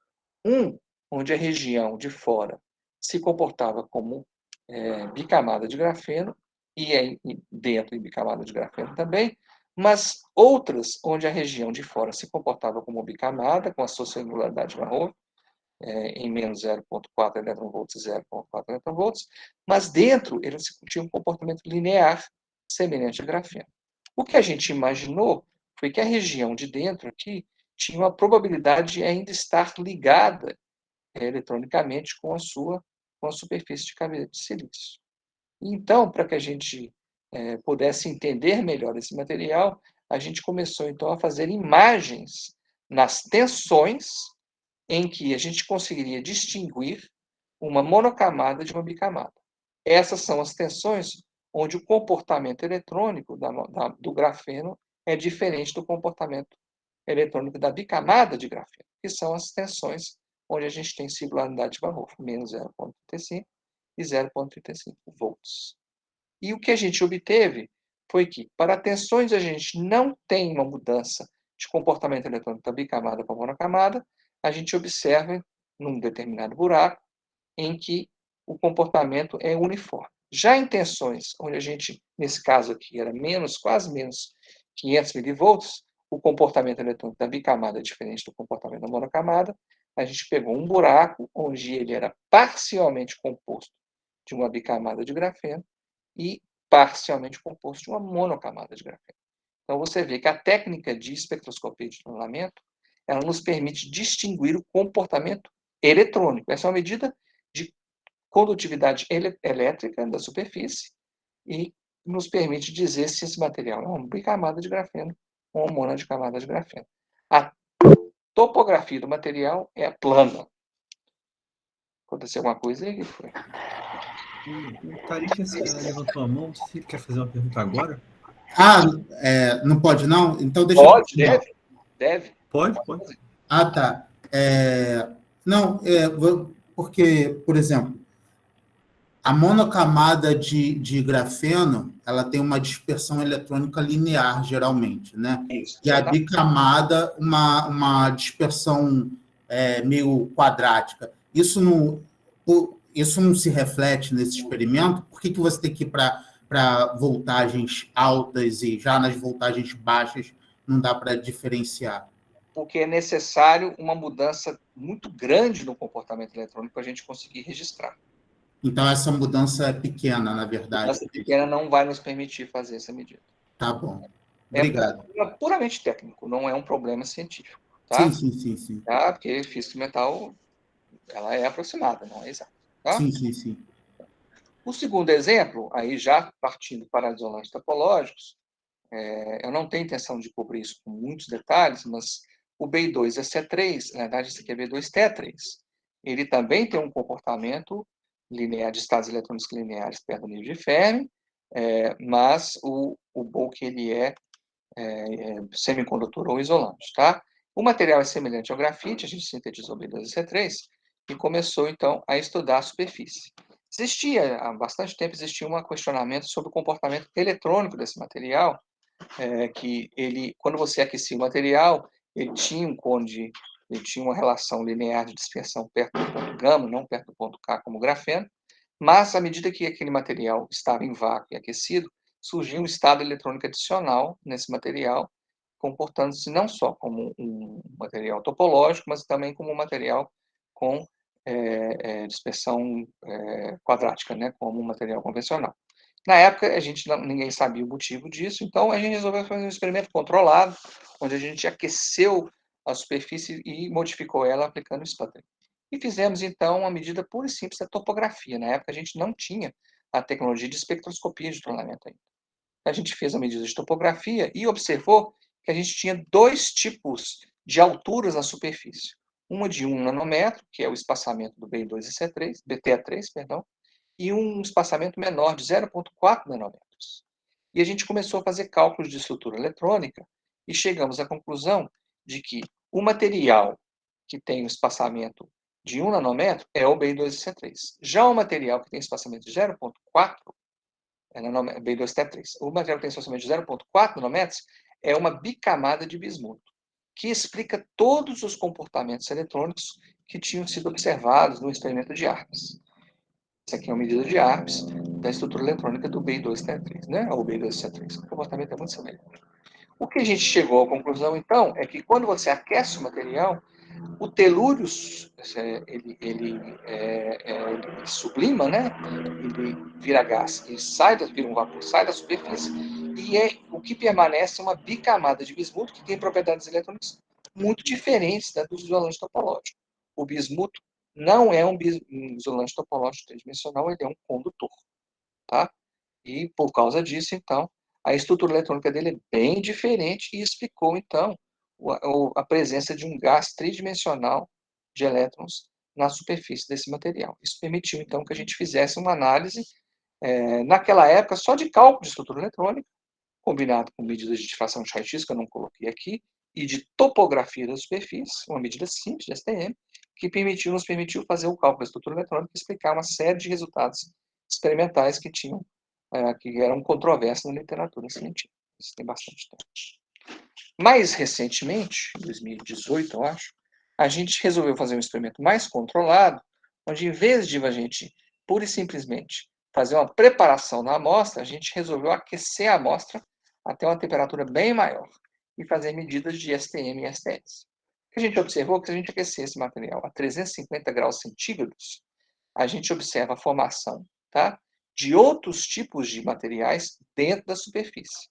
Um, onde a região de fora se comportava como bicamada de grafeno, e dentro de bicamada de grafeno também, mas outras onde a região de fora se comportava como bicamada, com a sua singularidade Van Hove, em menos 0,4 eletronvolts e 0,4 eletronvolts, mas dentro ele tinha um comportamento linear semelhante a grafeno. O que a gente imaginou foi que a região de dentro aqui tinha uma probabilidade de ainda estar ligada eletronicamente com a superfície de carbeto de silício. Então, para que a gente pudesse entender melhor esse material, a gente começou então a fazer imagens nas tensões em que a gente conseguiria distinguir uma monocamada de uma bicamada. Essas são as tensões onde o comportamento eletrônico do grafeno é diferente do comportamento eletrônico da bicamada de grafeno, que são as tensões onde a gente tem singularidade de Van Hove, menos 0,35 e 0,35 volts. E o que a gente obteve foi que, para tensões a gente não tem uma mudança de comportamento eletrônico da bicamada para a monocamada, a gente observa, num determinado buraco, em que o comportamento é uniforme. Já em tensões onde a gente, nesse caso aqui, era quase menos 500 milivolts, o comportamento eletrônico da bicamada é diferente do comportamento da monocamada, a gente pegou um buraco onde ele era parcialmente composto de uma bicamada de grafeno e parcialmente composto de uma monocamada de grafeno. Então, você vê que a técnica de espectroscopia de tunelamento, ela nos permite distinguir o comportamento eletrônico. Essa é uma medida de condutividade elétrica da superfície e nos permite dizer se esse material é uma bicamada de grafeno ou uma monocamada de grafeno. A topografia do material é plana. Aconteceu alguma coisa aí? Foi? O Tarik levantou a mão, se ele quer fazer uma pergunta agora. Não pode não? Então deixa eu Pode, continuar. deve. Pode. Tá. Não, porque, por exemplo, a monocamada de grafeno, ela tem uma dispersão eletrônica linear, geralmente, né? Isso, E a bicamada, uma dispersão meio quadrática. Isso não se reflete nesse experimento? Por que você tem que ir para voltagens altas e já nas voltagens baixas não dá para diferenciar? Porque é necessário uma mudança muito grande no comportamento eletrônico para a gente conseguir registrar. Então, essa mudança é pequena, na verdade. Essa pequena não vai nos permitir fazer essa medida. Tá bom. Obrigado. É puramente técnico, não é um problema científico. Tá? Sim. Tá? Porque física mental ela é aproximada, não é exata. Tá? Sim. O segundo exemplo, aí já partindo para isolantes topológicos, eu não tenho intenção de cobrir isso com muitos detalhes, mas o B2EC3, na verdade, esse aqui é B2T3, ele também tem um comportamento linear de estados eletrônicos lineares perto do nível de Fermi, mas o bulk ele é semicondutor ou isolante, tá? O material é semelhante ao grafite, a gente sintetizou o B2EC3 e começou, então, a estudar a superfície. Há bastante tempo, existia um questionamento sobre o comportamento eletrônico desse material, que ele, quando você aquecia o material, ele tinha uma relação linear de dispersão perto do ponto gama, não perto do ponto K, como o grafeno, mas à medida que aquele material estava em vácuo e aquecido, surgiu um estado eletrônico adicional nesse material, comportando-se não só como um material topológico, mas também como um material com dispersão quadrática, né, como um material convencional. Na época, ninguém sabia o motivo disso, então a gente resolveu fazer um experimento controlado, onde a gente aqueceu a superfície e modificou ela aplicando o sputtering. E fizemos, então, uma medida pura e simples da topografia. Na época, a gente não tinha a tecnologia de espectroscopia de tunelamento ainda. A gente fez a medida de topografia e observou que a gente tinha dois tipos de alturas na superfície. Uma de 1 nanômetro, que é o espaçamento do BT3, perdão, e um espaçamento menor de 0,4 nanômetros. E a gente começou a fazer cálculos de estrutura eletrônica e chegamos à conclusão de que o material que tem o espaçamento de 1 nanômetro é o B2C3. Já o material que tem espaçamento de 0,4 B2T3. O material que tem espaçamento de 0,4 nanômetros é uma bicamada de bismuto, que explica todos os comportamentos eletrônicos que tinham sido observados no experimento de ARPS. Essa aqui é uma medida de ARPS da estrutura eletrônica do B2T3, né? Ou B2C3. O comportamento é muito semelhante. O que a gente chegou à conclusão, então, é que quando você aquece o material, o telúrio ele sublima, né? Ele vira gás, ele vira um vapor, sai da superfície e o que permanece é uma bicamada de bismuto que tem propriedades eletrônicas muito diferentes dos isolantes topológicos. O bismuto não é um isolante topológico tridimensional, ele é um condutor, tá? E por causa disso, então, a estrutura eletrônica dele é bem diferente e explicou, então, a presença de um gás tridimensional de elétrons na superfície desse material. Isso permitiu, então, que a gente fizesse uma análise, naquela época, só de cálculo de estrutura eletrônica, combinado com medidas de difração de raio-x, que eu não coloquei aqui, e de topografia da superfície, uma medida simples de STM, que nos permitiu fazer o cálculo da estrutura eletrônica e explicar uma série de resultados experimentais que eram controversos na literatura científica. Isso tem bastante tempo. Mais recentemente, em 2018, eu acho, a gente resolveu fazer um experimento mais controlado, onde, em vez de a gente, pura e simplesmente, fazer uma preparação da amostra, a gente resolveu aquecer a amostra até uma temperatura bem maior. e fazer medidas de STM e STS. O que a gente observou é que se a gente aquecer esse material a 350 graus centígrados, a gente observa a formação, tá, de outros tipos de materiais dentro da superfície.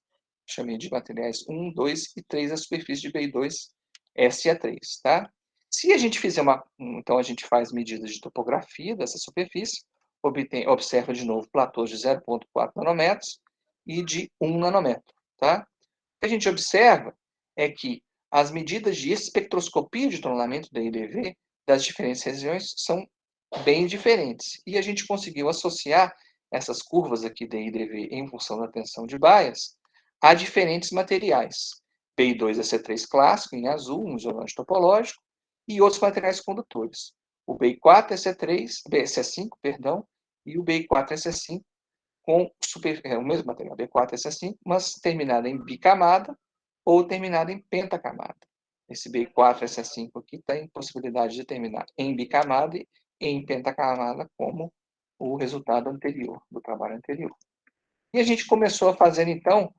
Chamei de materiais 1, 2 e 3 da superfície de BI2, SE3, tá? Se a gente fizer então a gente faz medidas de topografia dessa superfície, observa de novo platôs de 0,4 nanômetros e de 1 nanômetro, tá? O que a gente observa é que as medidas de espectroscopia de tonnelamento da IDV das diferentes regiões são bem diferentes. E a gente conseguiu associar essas curvas aqui da IDV em função da tensão de Bias a diferentes materiais. BI2SE3 clássico, em azul, um isolante topológico, e outros materiais condutores. O BI4SE5, perdão, e o BI4SE5 com o mesmo material, B4SE5, mas terminado em bicamada ou terminado em pentacamada. Esse B4SE5 aqui tem possibilidade de terminar em bicamada e em pentacamada, como o resultado anterior, do trabalho anterior. E a gente começou a fazer, então,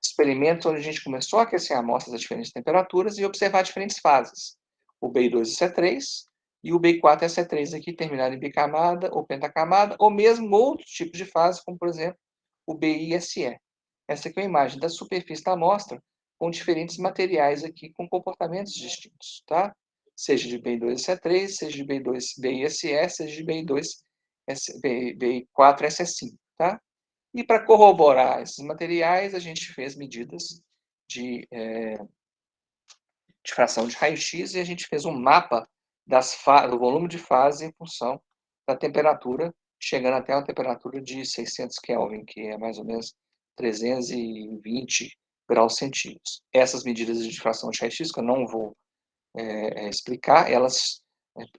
experimentos onde a gente começou a aquecer amostras a diferentes temperaturas e observar diferentes fases. O BI2SE3 e o BI4SE3 aqui terminado em bicamada ou pentacamada, ou mesmo outros tipos de fase, como, por exemplo, o BISE. Essa aqui é uma imagem da superfície da amostra com diferentes materiais aqui com comportamentos distintos, tá? Seja de BI2SE3, seja de BISE, seja de BI4SE5, tá? E para corroborar esses materiais, a gente fez medidas de fração de raio-x e a gente fez um mapa do volume de fase em função da temperatura, chegando até uma temperatura de 600 Kelvin, que é mais ou menos 320 graus centígrados. Essas medidas de fração de raio-x, que eu não vou explicar, elas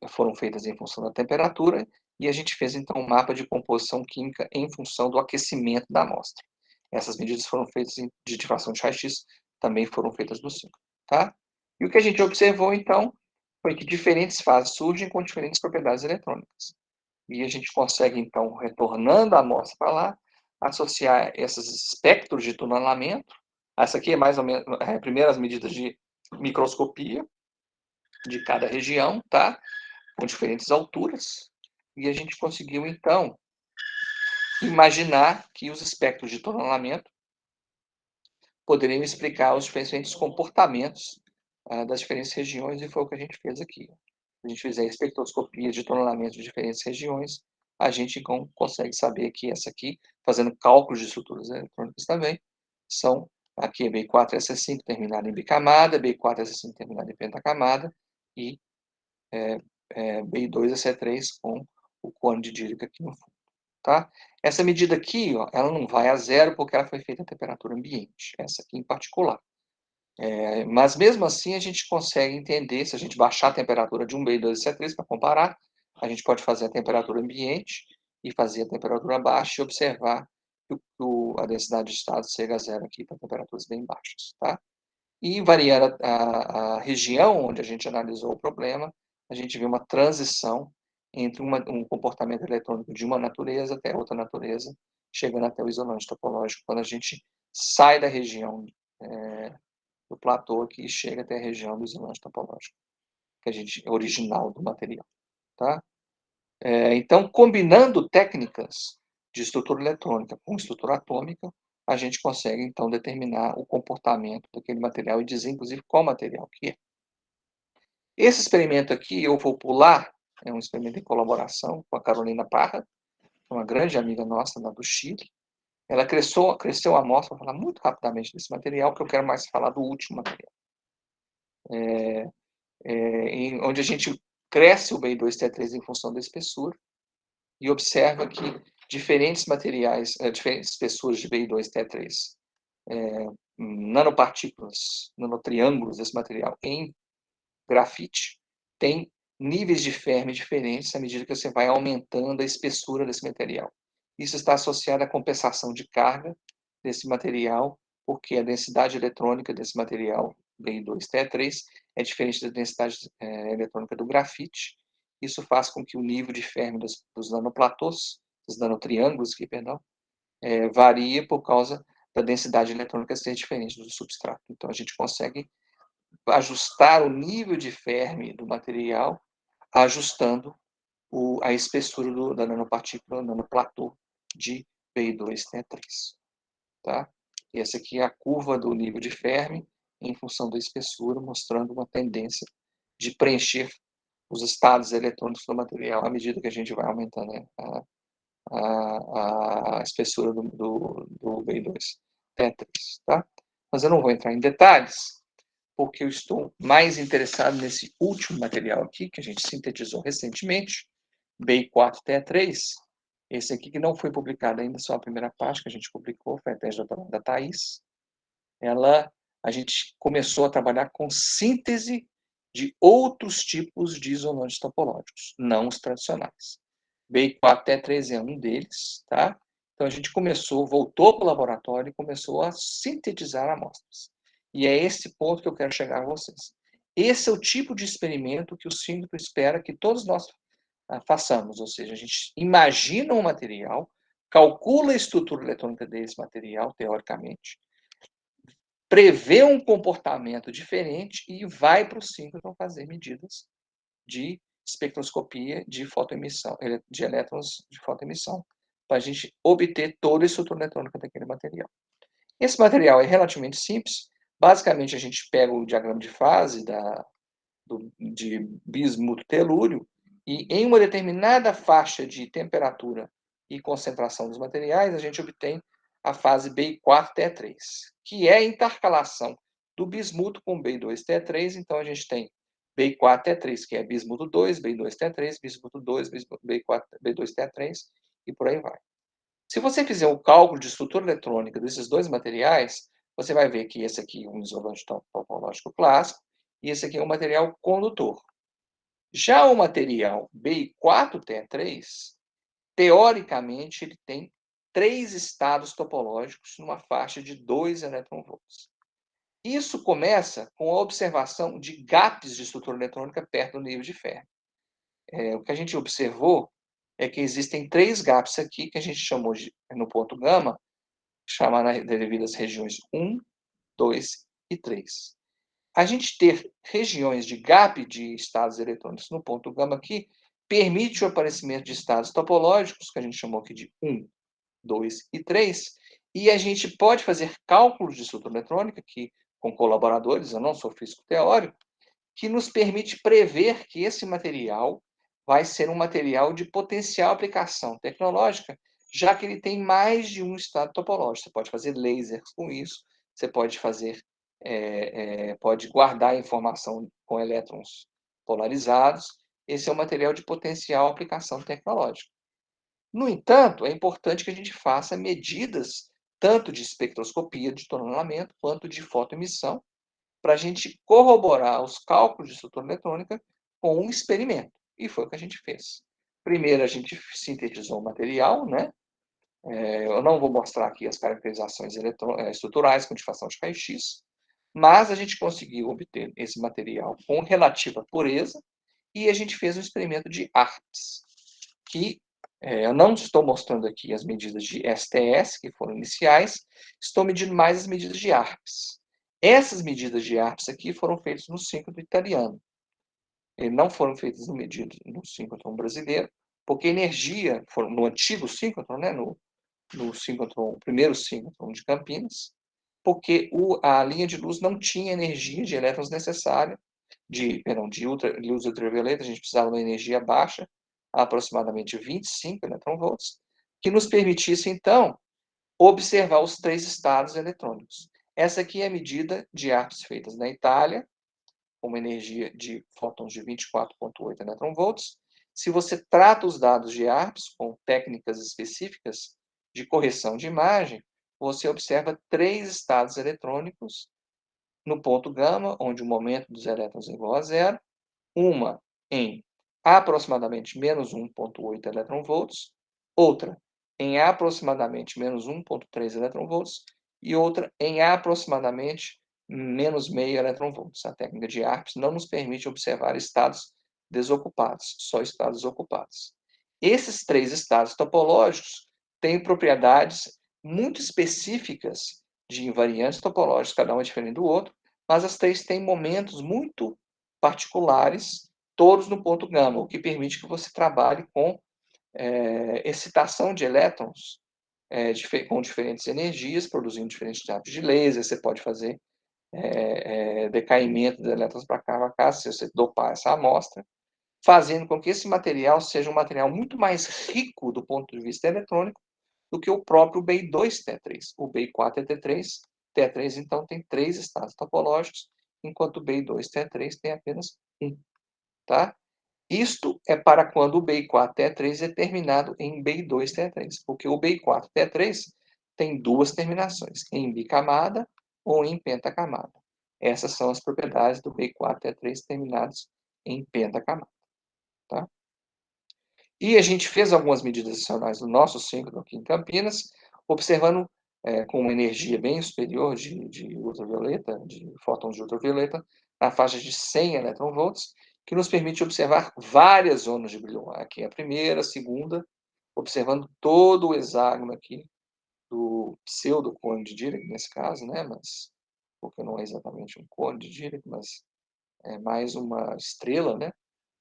foram feitas em função da temperatura e a gente fez, então, um mapa de composição química em função do aquecimento da amostra. Essas medidas foram feitas de fração de raio-x, também foram feitas no ciclo, tá? E o que a gente observou, então, foi que diferentes fases surgem com diferentes propriedades eletrônicas. E a gente consegue, então, retornando a amostra para lá, associar esses espectros de tunelamento. Essa aqui é mais ou menos primeiras medidas de microscopia de cada região, tá? Com diferentes alturas. E a gente conseguiu, então, imaginar que os espectros de tunelamento poderiam explicar os diferentes comportamentos das diferentes regiões, e foi o que a gente fez aqui. Se a gente fizer espectroscopia de tunelamento de diferentes regiões, a gente consegue saber que essa aqui, fazendo cálculos de estruturas eletrônicas também, são aqui B4SE5 terminado em bicamada, B4SE5 terminado em pentacamada e B2SE3 com o cone de Dirac aqui no fundo. Tá? Essa medida aqui, ó, ela não vai a zero porque ela foi feita a temperatura ambiente, essa aqui em particular. Mas mesmo assim a gente consegue entender, se a gente baixar a temperatura de um B2SE3 para comparar, a gente pode fazer a temperatura ambiente e fazer a temperatura baixa e observar que a densidade de estado chega a zero aqui para temperaturas bem baixas. Tá? E variando a região onde a gente analisou o problema, a gente viu uma transição entre um comportamento eletrônico de uma natureza até outra natureza, chegando até o isolante topológico, quando a gente sai da região do platô aqui e chega até a região do isolante topológico, que a gente original do material. Tá? Então, combinando técnicas de estrutura eletrônica com estrutura atômica, a gente consegue, então, determinar o comportamento daquele material e dizer, inclusive, qual material que é. Esse experimento aqui, eu vou pular, é um experimento em colaboração com a Carolina Parra, uma grande amiga nossa lá do Chile. Ela cresceu a amostra, vou falar muito rapidamente desse material, porque eu quero mais falar do último material. Onde a gente cresce o BI2T3 em função da espessura e observa que diferentes materiais, diferentes espessuras de BI2T3, nanopartículas, nanotriângulos desse material em grafite, tem níveis de Fermi diferentes à medida que você vai aumentando a espessura desse material. Isso está associado à compensação de carga desse material, porque a densidade eletrônica desse material, BI2T3, é diferente da densidade eletrônica do grafite. Isso faz com que o nível de Fermi dos nanoplatôs, dos nanotriângulos aqui, perdão, varie por causa da densidade eletrônica ser diferente do substrato. Então, a gente consegue ajustar o nível de Fermi do material, ajustando a espessura da nanopartícula, nanoplatô de Pi2T3. Tá? E essa aqui é a curva do nível de Fermi em função da espessura, mostrando uma tendência de preencher os estados eletrônicos do material à medida que a gente vai aumentando, né, a espessura do Pi2T3. Tá? Mas eu não vou entrar em detalhes, porque eu estou mais interessado nesse último material aqui, que a gente sintetizou recentemente, Bi4T3, esse aqui que não foi publicado ainda, só a primeira parte que a gente publicou, foi a tese da Thaís. A gente começou a trabalhar com síntese de outros tipos de isolantes topológicos, não os tradicionais. Bi4T3 é um deles, tá? Então a gente voltou para o laboratório e começou a sintetizar amostras. E é esse ponto que eu quero chegar a vocês. Esse é o tipo de experimento que o síntetico espera que todos nós façamos, ou seja, a gente imagina um material, calcula a estrutura eletrônica desse material, teoricamente, prevê um comportamento diferente e vai para o síncrono fazer medidas de espectroscopia de fotoemissão, de elétrons de fotoemissão, para a gente obter toda a estrutura eletrônica daquele material. Esse material é relativamente simples. Basicamente, a gente pega o diagrama de fase de bismuto-telúrio e, em uma determinada faixa de temperatura e concentração dos materiais, a gente obtém a fase Bi4T3, que é a intercalação do bismuto com Bi2T3. Então, a gente tem Bi4T3, que é bismuto 2, Bi2T3, bismuto 2, Bi2T3, e por aí vai. Se você fizer o cálculo de estrutura eletrônica desses dois materiais, você vai ver que esse aqui é um isolante topológico clássico e esse aqui é um material condutor. Já o material Bi4T3, teoricamente, ele tem 3 estados topológicos numa faixa de 2 elétron-volts. Isso começa com a observação de gaps de estrutura eletrônica perto do nível de Fermi. O que a gente observou é que existem 3 gaps aqui, que a gente chamou no ponto gama, chamar devido às regiões 1, 2 e 3. A gente ter regiões de gap de estados eletrônicos no ponto gama aqui permite o aparecimento de estados topológicos, que a gente chamou aqui de 1, 2 e 3, e a gente pode fazer cálculos de estrutura eletrônica, que, com colaboradores, eu não sou físico teórico, que nos permite prever que esse material vai ser um material de potencial aplicação tecnológica, já que ele tem mais de um estado topológico. Você pode fazer lasers com isso, você pode fazer, pode guardar informação com elétrons polarizados. Esse é um material de potencial aplicação tecnológica. No entanto, é importante que a gente faça medidas tanto de espectroscopia de tonelamento quanto de fotoemissão, para a gente corroborar os cálculos de estrutura eletrônica com um experimento. E foi o que a gente fez. Primeiro, a gente sintetizou o material, né? Eu não vou mostrar aqui as caracterizações estruturais com difação de raio-x, mas a gente conseguiu obter esse material com relativa pureza e a gente fez um experimento de ARPS, que eu não estou mostrando aqui as medidas de STS, que foram iniciais, estou medindo mais as medidas de ARPS. Essas medidas de ARPS aqui foram feitas no síncrono italiano. Não foram feitas no síncrono brasileiro, porque a energia, no antigo síncrono, né, no primeiro síncrono de Campinas, porque a linha de luz não tinha energia de elétrons necessária, de luz ultravioleta, a gente precisava de uma energia baixa, aproximadamente 25 elétron-volts, que nos permitisse, então, observar os 3 estados eletrônicos. Essa aqui é a medida de ARPS feitas na Itália, com uma energia de fótons de 24,8 elétron-volts. Se você trata os dados de ARPS com técnicas específicas de correção de imagem, você observa 3 estados eletrônicos no ponto gama, onde o momento dos elétrons é igual a zero, uma em aproximadamente menos 1,8 elétron-volts, outra em aproximadamente menos 1,3 elétron-volts e outra em aproximadamente menos meio elétron-volts. A técnica de ARPS não nos permite observar estados desocupados, só estados ocupados. Esses 3 estados topológicos têm propriedades muito específicas de invariantes topológicos, cada um é diferente do outro, mas as três têm momentos muito particulares, todos no ponto gama, o que permite que você trabalhe com excitação de elétrons com diferentes energias, produzindo diferentes tipos de laser. Você pode fazer decaimento de elétrons para cá, se você dopar essa amostra, fazendo com que esse material seja um material muito mais rico do ponto de vista eletrônico do que o próprio BI2T3. O BI4T3, T3, então, tem 3 estados topológicos, enquanto o BI2T3 tem apenas um. Tá? Isto é para quando o BI4T3 é terminado em BI2T3, porque o BI4T3 tem 2 terminações, em bicamada ou em pentacamada. Essas são as propriedades do BI4T3 terminados em pentacamada. Tá? E a gente fez algumas medidas adicionais no nosso síncrono aqui em Campinas, observando com uma energia bem superior de ultravioleta, de fótons de ultravioleta, na faixa de 100 eletronvolts, que nos permite observar várias zonas de brilho. Aqui a primeira, a segunda, observando todo o hexágono aqui do pseudo-cone de Dirac, nesse caso, né? Mas, porque não é exatamente um cone de Dirac, mas é mais uma estrela, né?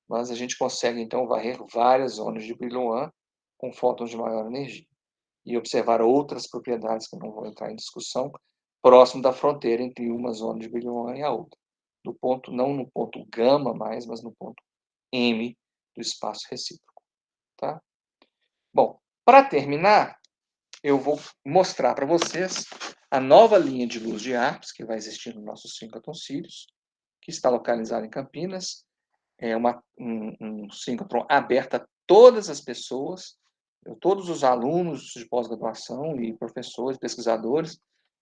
Mas a gente consegue, então, varrer várias zonas de brilho com fótons de maior energia e observar outras propriedades que eu não vou entrar em discussão, próximo da fronteira entre uma zona de brilho e a outra. No ponto, não no ponto gama mais, mas no ponto M do espaço recíproco. Tá? Bom, para terminar, eu vou mostrar para vocês a nova linha de luz de ARPS que vai existir no nosso síncroton Sirius, que está localizado em Campinas. É um síncroton aberto a todas as pessoas, todos os alunos de pós-graduação e professores, pesquisadores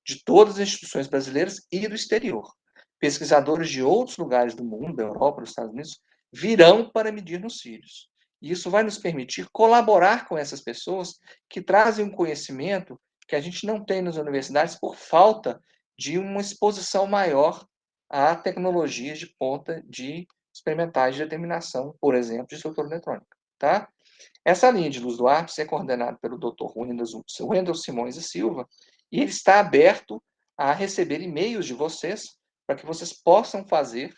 de todas as instituições brasileiras e do exterior. Pesquisadores de outros lugares do mundo, da Europa, dos Estados Unidos, virão para medir nos Sirius. E isso vai nos permitir colaborar com essas pessoas que trazem um conhecimento que a gente não tem nas universidades por falta de uma exposição maior a tecnologias de ponta de experimentais de determinação, por exemplo, de estrutura eletrônica. Tá? Essa linha de luz do ARPS é coordenada pelo Dr. Wendel Simões e Silva, e ele está aberto a receber e-mails de vocês para que vocês possam fazer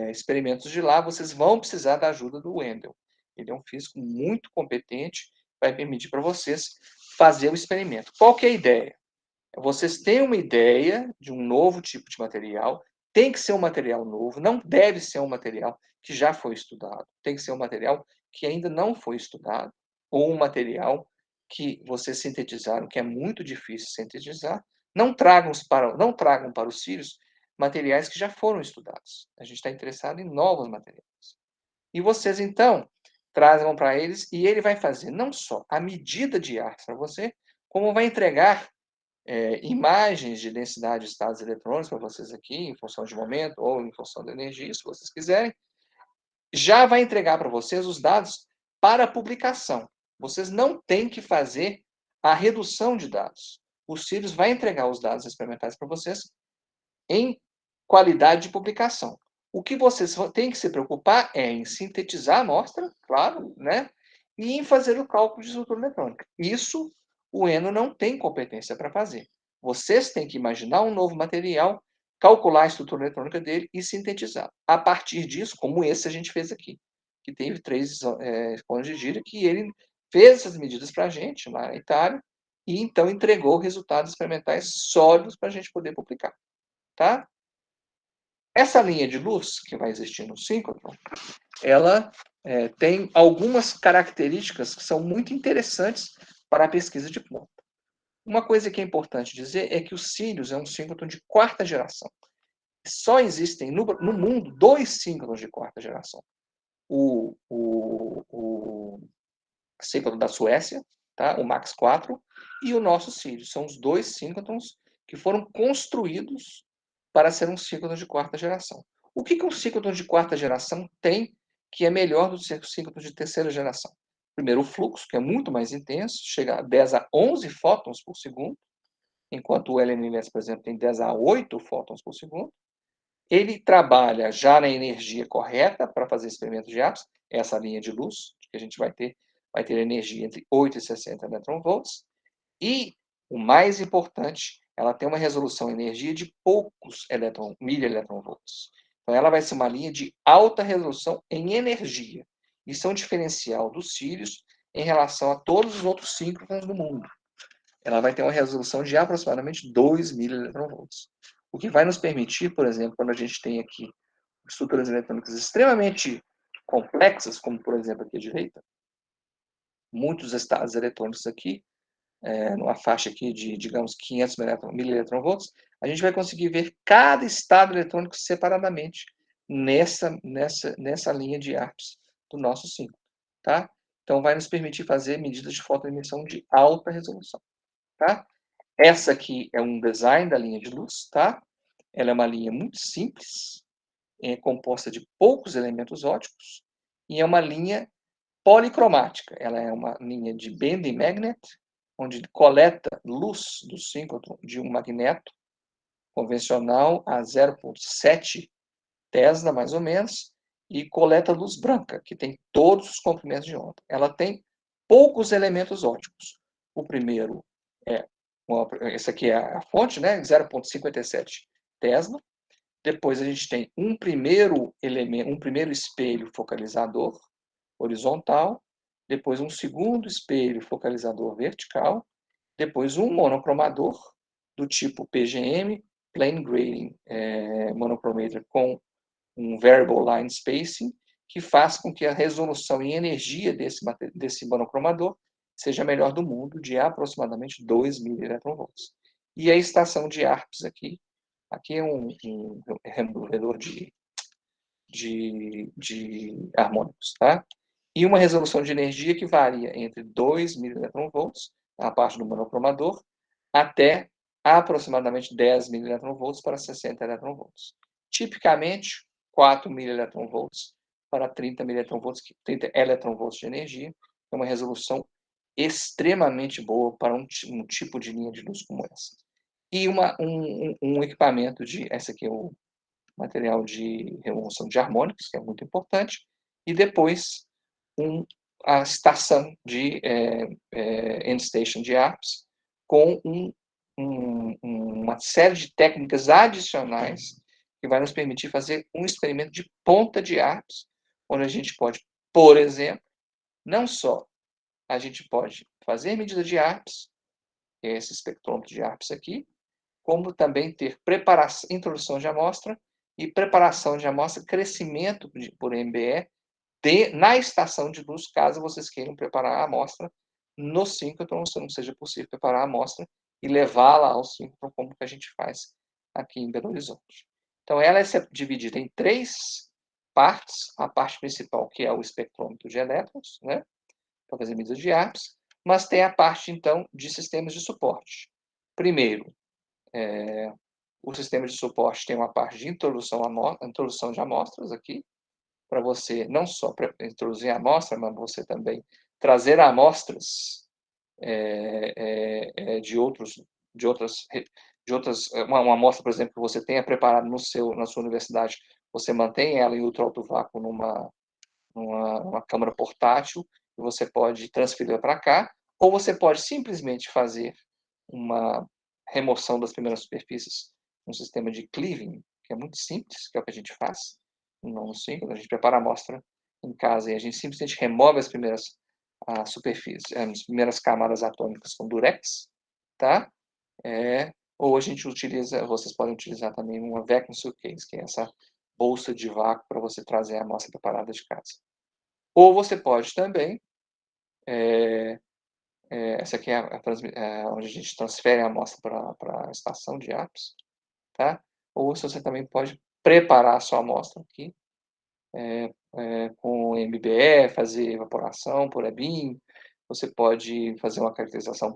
experimentos de lá. Vocês vão precisar da ajuda do Wendel. Ele é um físico muito competente, vai permitir para vocês fazer o experimento. Qual que é a ideia? Vocês têm uma ideia de um novo tipo de material, tem que ser um material novo, não deve ser um material que já foi estudado, tem que ser um material que ainda não foi estudado, ou um material que vocês sintetizaram, que é muito difícil sintetizar. Não tragam para os Sirius materiais que já foram estudados. A gente está interessado em novos materiais. E vocês, então, trazem para eles, e ele vai fazer não só a medida de ar para você, como vai entregar imagens de densidade de estados eletrônicos para vocês aqui, em função de momento ou em função da energia, se vocês quiserem. Já vai entregar para vocês os dados para publicação. Vocês não têm que fazer a redução de dados. O Sirius vai entregar os dados experimentais para vocês em qualidade de publicação. O que vocês têm que se preocupar é em sintetizar a amostra, claro, né? E em fazer o cálculo de estrutura eletrônica. Isso o ENO não tem competência para fazer. Vocês têm que imaginar um novo material, calcular a estrutura eletrônica dele e sintetizar. A partir disso, como esse a gente fez aqui, que teve 3 cones de Dirac, que ele fez essas medidas para a gente, lá na Itália, e então entregou resultados experimentais sólidos para a gente poder publicar. Tá? Essa linha de luz que vai existir no síncrotron, ela tem algumas características que são muito interessantes para a pesquisa de ponta. Uma coisa que é importante dizer é que o Sirius é um síncrotron de 4ª geração. Só existem no mundo 2 síncrotrons de 4ª geração. O síncrotron da Suécia, tá? O Max 4, e o nosso Sirius. São os 2 síncrotrons que foram construídos para ser um síncrotron de 4ª geração. O que um síncrotron de 4ª geração tem que é melhor do que o síncrotron de 3ª geração? Primeiro, o fluxo, que é muito mais intenso, chega a 10 a 11 fótons por segundo, enquanto o LNLS, por exemplo, tem 10 a 8 fótons por segundo. Ele trabalha já na energia correta para fazer experimentos de APS, essa linha de luz, que a gente vai ter energia entre 8 e 60 eletronvolts. E o mais importante ela tem uma resolução energia de poucos milieletronvolts. Então, ela vai ser uma linha de alta resolução em energia. Isso é um diferencial dos cílios em relação a todos os outros síncrotrons do mundo. Ela vai ter uma resolução de aproximadamente 2 milieletronvolts. O que vai nos permitir, por exemplo, quando a gente tem aqui estruturas eletrônicas extremamente complexas, como, por exemplo, aqui à direita, muitos estados eletrônicos aqui, numa faixa aqui de, digamos, 500 milieletronvolts, a gente vai conseguir ver cada estado eletrônico separadamente nessa linha de ARPS do nosso síncrono, tá? Então, vai nos permitir fazer medidas de fotoemissão de alta resolução, tá? Essa aqui é um design da linha de luz, tá? Ela é uma linha muito simples, composta de poucos elementos ópticos, e é uma linha policromática. Ela é uma linha de bending magnet, onde coleta luz do síncrotron de um magneto convencional a 0,7 Tesla, mais ou menos, e coleta luz branca, que tem todos os comprimentos de onda. Ela tem poucos elementos ópticos. O primeiro essa aqui é a fonte, né, 0,57 Tesla. Depois a gente tem um primeiro espelho focalizador horizontal, depois um segundo espelho focalizador vertical, depois um monocromador do tipo PGM, Plane Grading Monochromator, com um Variable Line Spacing, que faz com que a resolução em energia desse monocromador seja a melhor do mundo, de aproximadamente 2 milieletronvolts. E a estação de ARPS aqui é um removedor de harmônicos, tá? E uma resolução de energia que varia entre 2 milieletronvolts, a parte do monocromador, até aproximadamente 10 milieletronvolts para 60 eletronvolts. Tipicamente, 4 milieletronvolts para 30 eletronvolts de energia, é uma resolução extremamente boa para um tipo de linha de luz como essa. E um equipamento esse aqui é o material de remoção de harmônicos, que é muito importante, e depois a estação de end station de ARPS com uma série de técnicas adicionais que vai nos permitir fazer um experimento de ponta de ARPS, onde a gente pode, por exemplo, não só a gente pode fazer medida de ARPS, esse espectrômetro de ARPS aqui, como também ter preparação, introdução de amostra e preparação de amostra, crescimento por MBE na estação de luz, caso vocês queiram preparar a amostra no síncrotron, se não seja possível preparar a amostra e levá-la ao síncrotron, como que a gente faz aqui em Belo Horizonte. Então, ela é dividida em 3 partes. A parte principal, que é o espectrômetro de elétrons, né, para fazer medidas de ARPS, mas tem a parte, então, de sistemas de suporte. Primeiro, o sistema de suporte tem uma parte de introdução de amostras aqui, para você não só introduzir a amostra, mas você também trazer amostras uma amostra, por exemplo, que você tenha preparado na sua universidade, você mantém ela em ultra alto vácuo numa câmara portátil, e você pode transferi-la para cá, ou você pode simplesmente fazer uma remoção das primeiras superfícies, um sistema de cleaving, que é muito simples, que é o que a gente faz no síncrono. A gente prepara a amostra em casa e a gente simplesmente remove as primeiras superfícies, as primeiras camadas atômicas com durex, tá? Ou vocês podem utilizar também uma vacuum suitcase, que é essa bolsa de vácuo para você trazer a amostra preparada de casa. Ou você pode também, essa aqui é onde a gente transfere a amostra para a estação de ARPS, tá? Ou você também pode preparar a sua amostra aqui, com MBE, fazer evaporação por E-beam, você pode fazer uma caracterização,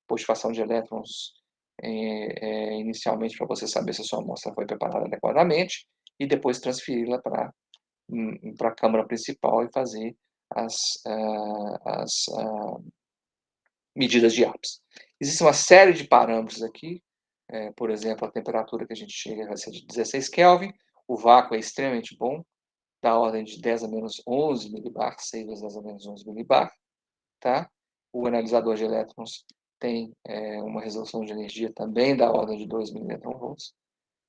positivação de elétrons inicialmente para você saber se a sua amostra foi preparada adequadamente e depois transferi-la para a câmara principal e fazer as medidas de ARPS. Existe uma série de parâmetros aqui, por exemplo, a temperatura que a gente chega vai ser de 16 Kelvin, o vácuo é extremamente bom, da ordem de 10 a menos 11 milibar, 6 vezes 10 a menos 11 milibar, tá? O analisador de elétrons tem uma resolução de energia também da ordem de 2.000 eV,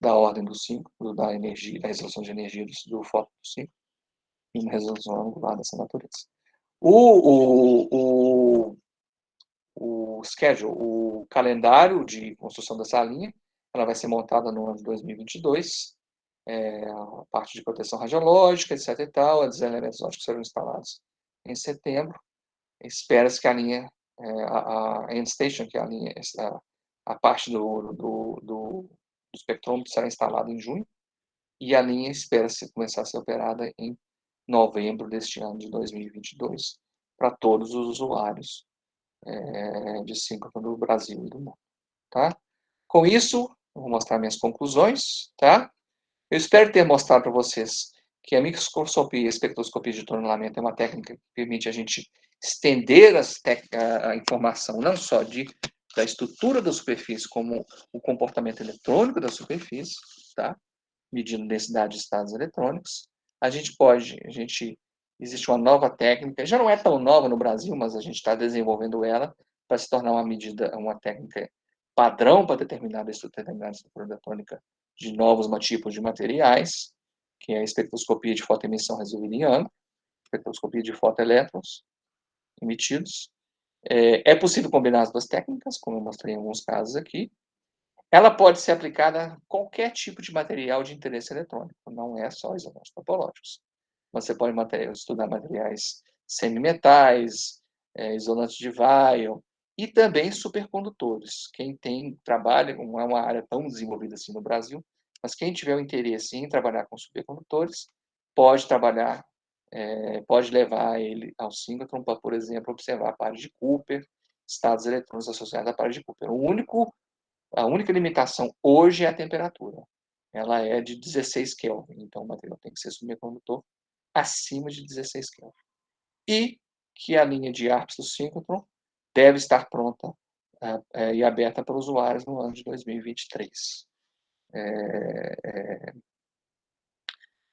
da ordem do 5, da energia, da resolução de energia do fóton do 5, e uma resolução angular dessa natureza. O schedule, o calendário de construção dessa linha, ela vai ser montada no ano de 2022, a parte de proteção radiológica, etc. e tal, os elementos óticos serão instalados em setembro. Espera-se que a linha, a end station, que é a linha, a parte do espectrômetro será instalada em junho, e a linha espera-se começar a ser operada em novembro deste ano de 2022, para todos os usuários de síncrono do Brasil e do mundo. Tá? Com isso, vou mostrar minhas conclusões. Tá? Eu espero ter mostrado para vocês que a microscopia e a espectroscopia de tonelamento é uma técnica que permite a gente estender a informação não só da estrutura da superfície, como o comportamento eletrônico da superfície, tá? Medindo densidade de estados eletrônicos. Existe uma nova técnica, já não é tão nova no Brasil, mas a gente está desenvolvendo ela para se tornar uma técnica padrão para determinada estrutura eletrônica de novos tipos de materiais, que é a espectroscopia de fotoemissão resolvida em ângulo, espectroscopia de fotoelétrons emitidos. É possível combinar as duas técnicas, como eu mostrei em alguns casos aqui. Ela pode ser aplicada a qualquer tipo de material de interesse eletrônico, não é só isolantes topológicos. Você pode estudar materiais semimetais, isolantes de Weyl, e também supercondutores. Quem trabalha, não é uma área tão desenvolvida assim no Brasil, mas quem tiver o interesse em trabalhar com supercondutores, pode levar ele ao síncrotron para, por exemplo, observar a parede de Cooper, estados eletrônicos associados à parede de Cooper. A única limitação hoje é a temperatura. Ela é de 16 Kelvin, então o material tem que ser supercondutor acima de 16 Kelvin. E que a linha de ARPS do síncrotron deve estar pronta e aberta para usuários no ano de 2023.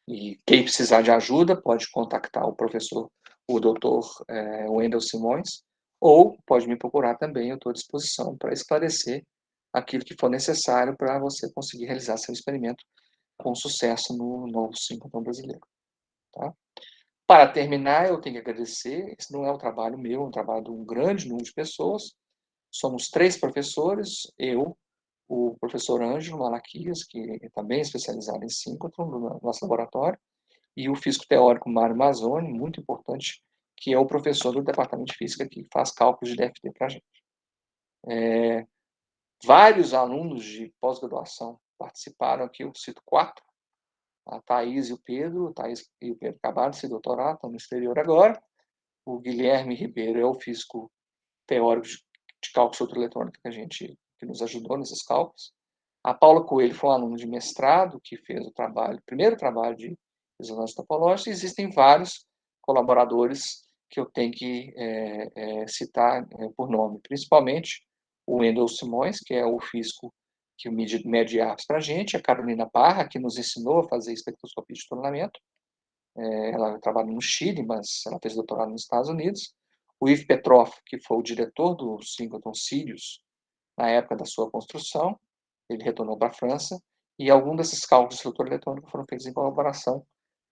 E quem precisar de ajuda pode contactar o doutor Wendel Simões, ou pode me procurar também, eu estou à disposição para esclarecer aquilo que for necessário para você conseguir realizar seu experimento com sucesso no novo síncrotron brasileiro. Tá? Para terminar, eu tenho que agradecer, esse não é um trabalho meu, é um trabalho de um grande número de pessoas. Somos 3 professores, eu, o professor Ângelo Malaquias, que é também especializado em síncrotron no nosso laboratório, e o físico teórico Mário Mazzoni, muito importante, que é o professor do departamento de física que faz cálculos de DFT para a gente. Vários alunos de pós-graduação participaram aqui, eu cito 4, a Thaís e o Pedro. A Thaís e o Pedro acabaram de se doutorar, estão no exterior agora. O Guilherme Ribeiro é o físico teórico de cálculo eletrônico que nos ajudou nesses cálculos. A Paula Coelho foi um aluno de mestrado que fez o primeiro trabalho de ressonância topológica. Existem vários colaboradores que eu tenho que citar por nome, principalmente o Wendel Simões, que é o físico que mede ARPS para a gente, a Carolina Parra, que nos ensinou a fazer espectroscopia de tonelamento. Ela trabalha no Chile, mas ela fez doutorado nos Estados Unidos. O Yves Petrov, que foi o diretor do síncrotron Sirius na época da sua construção, ele retornou para a França, e alguns desses cálculos de estrutura eletrônica foram feitos em colaboração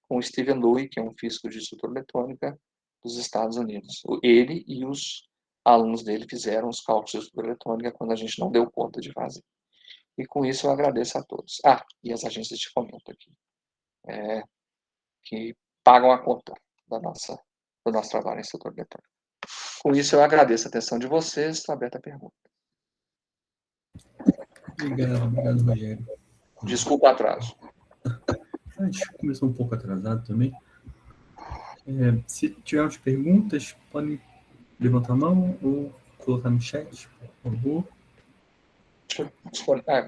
com o Steven Louis, que é um físico de estrutura eletrônica dos Estados Unidos. Ele e os alunos dele fizeram os cálculos de estrutura eletrônica quando a gente não deu conta de fazer. E com isso eu agradeço a todos. E as agências de fomento aqui, que pagam a conta do nosso trabalho em estrutura eletrônica. Com isso eu agradeço a atenção de vocês, estou aberto a pergunta. Obrigado, Rogério. Desculpa o atraso. A gente começou um pouco atrasado também. Se tivermos perguntas, podem levantar a mão ou colocar no chat, por favor.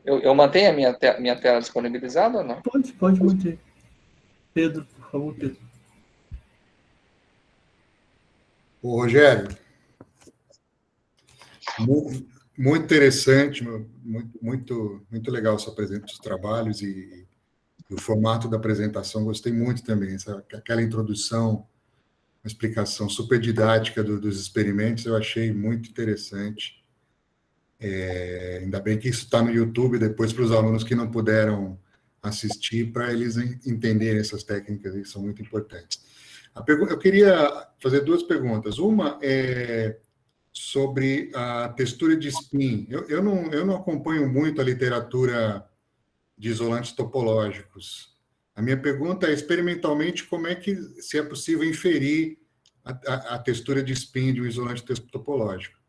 Eu mantenho a minha tela disponibilizada ou não? Pode manter. Pedro, por favor, Pedro. Ô, Rogério, muito interessante, muito legal sua apresentação dos trabalhos e o formato da apresentação. Gostei muito também, aquela introdução, uma explicação super didática dos experimentos, eu achei muito interessante. Ainda bem que isso está no YouTube depois para os alunos que não puderam assistir, para eles entenderem essas técnicas, que são muito importantes. Eu queria fazer duas perguntas. Uma é sobre a textura de spin. Eu não acompanho muito a literatura de isolantes topológicos. A minha pergunta é, experimentalmente, como é que se é possível inferir a textura de spin de um isolante topológico?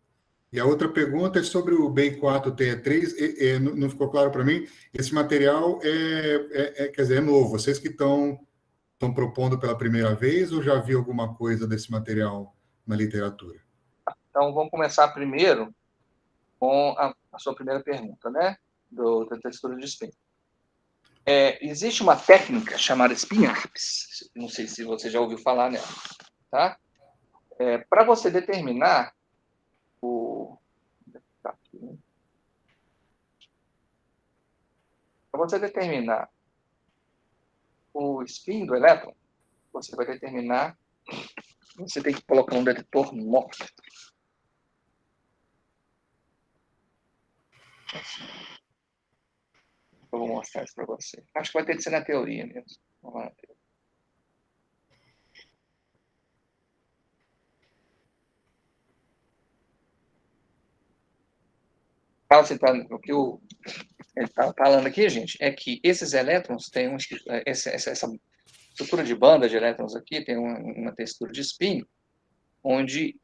E a outra pergunta é sobre o BI4TE3, não ficou claro para mim, esse material quer dizer, é novo, vocês que estão propondo pela primeira vez ou já viu alguma coisa desse material na literatura? Então, vamos começar primeiro com a sua primeira pergunta, né? Da textura de spin. Existe uma técnica chamada spin-arps, não sei se você já ouviu falar nela, tá? Para você determinar para você determinar o spin do elétron, você vai determinar, você tem que colocar um detetor MOC. Eu vou mostrar isso para você. Acho que vai ter que ser na teoria mesmo. Vamos lá na teoria. O que ele está falando aqui, gente, é que esses elétrons têm essa estrutura de banda de elétrons aqui, tem uma textura de spin, onde,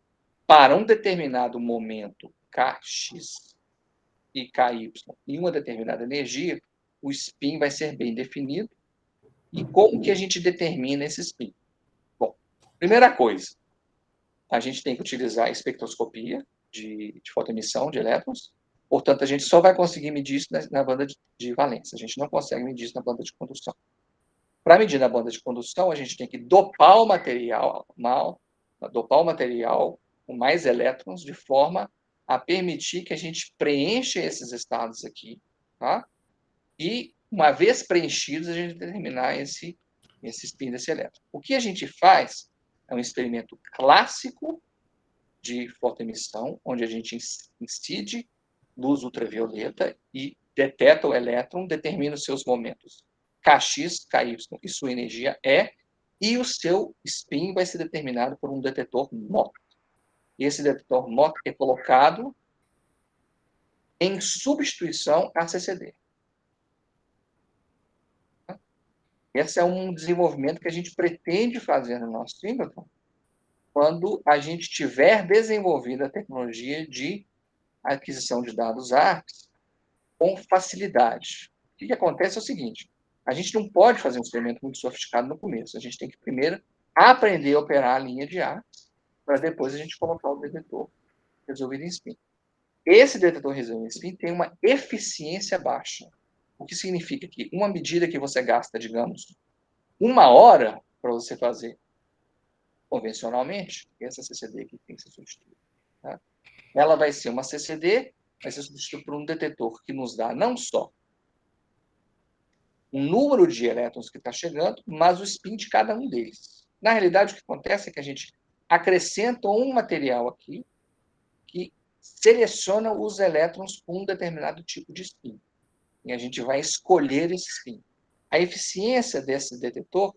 para um determinado momento Kx e Ky em uma determinada energia, o spin vai ser bem definido. E como que a gente determina esse spin? Bom, primeira coisa, a gente tem que utilizar a espectroscopia de fotoemissão de elétrons. Portanto, a gente só vai conseguir medir isso na banda de valência. A gente não consegue medir isso na banda de condução. Para medir na banda de condução, a gente tem que dopar o material com mais elétrons, de forma a permitir que a gente preencha esses estados aqui, tá? E, uma vez preenchidos, a gente determinar esse spin desse elétron. O que a gente faz é um experimento clássico de fotoemissão, onde a gente incide luz ultravioleta e deteta o elétron, determina os seus momentos Kx, Ky e sua energia E, e o seu spin vai ser determinado por um detetor MOC. Esse detetor MOC é colocado em substituição à CCD. Esse é um desenvolvimento que a gente pretende fazer no nosso síncrotron quando a gente tiver desenvolvido a tecnologia de aquisição de dados ARPS com facilidade. O que acontece é o seguinte, a gente não pode fazer um experimento muito sofisticado no começo, a gente tem que primeiro aprender a operar a linha de ARPS, para depois a gente colocar o detetor resolvido em spin. Esse detetor resolvido em spin tem uma eficiência baixa, o que significa que uma medida que você gasta, digamos, 1 hora para você fazer convencionalmente, essa CCD aqui tem que ser substituída, tá? Ela vai ser uma CCD, vai ser substituída por um detetor que nos dá não só o número de elétrons que está chegando, mas o spin de cada um deles. Na realidade, o que acontece é que a gente acrescenta um material aqui que seleciona os elétrons com um determinado tipo de spin. E a gente vai escolher esse spin. A eficiência desse detetor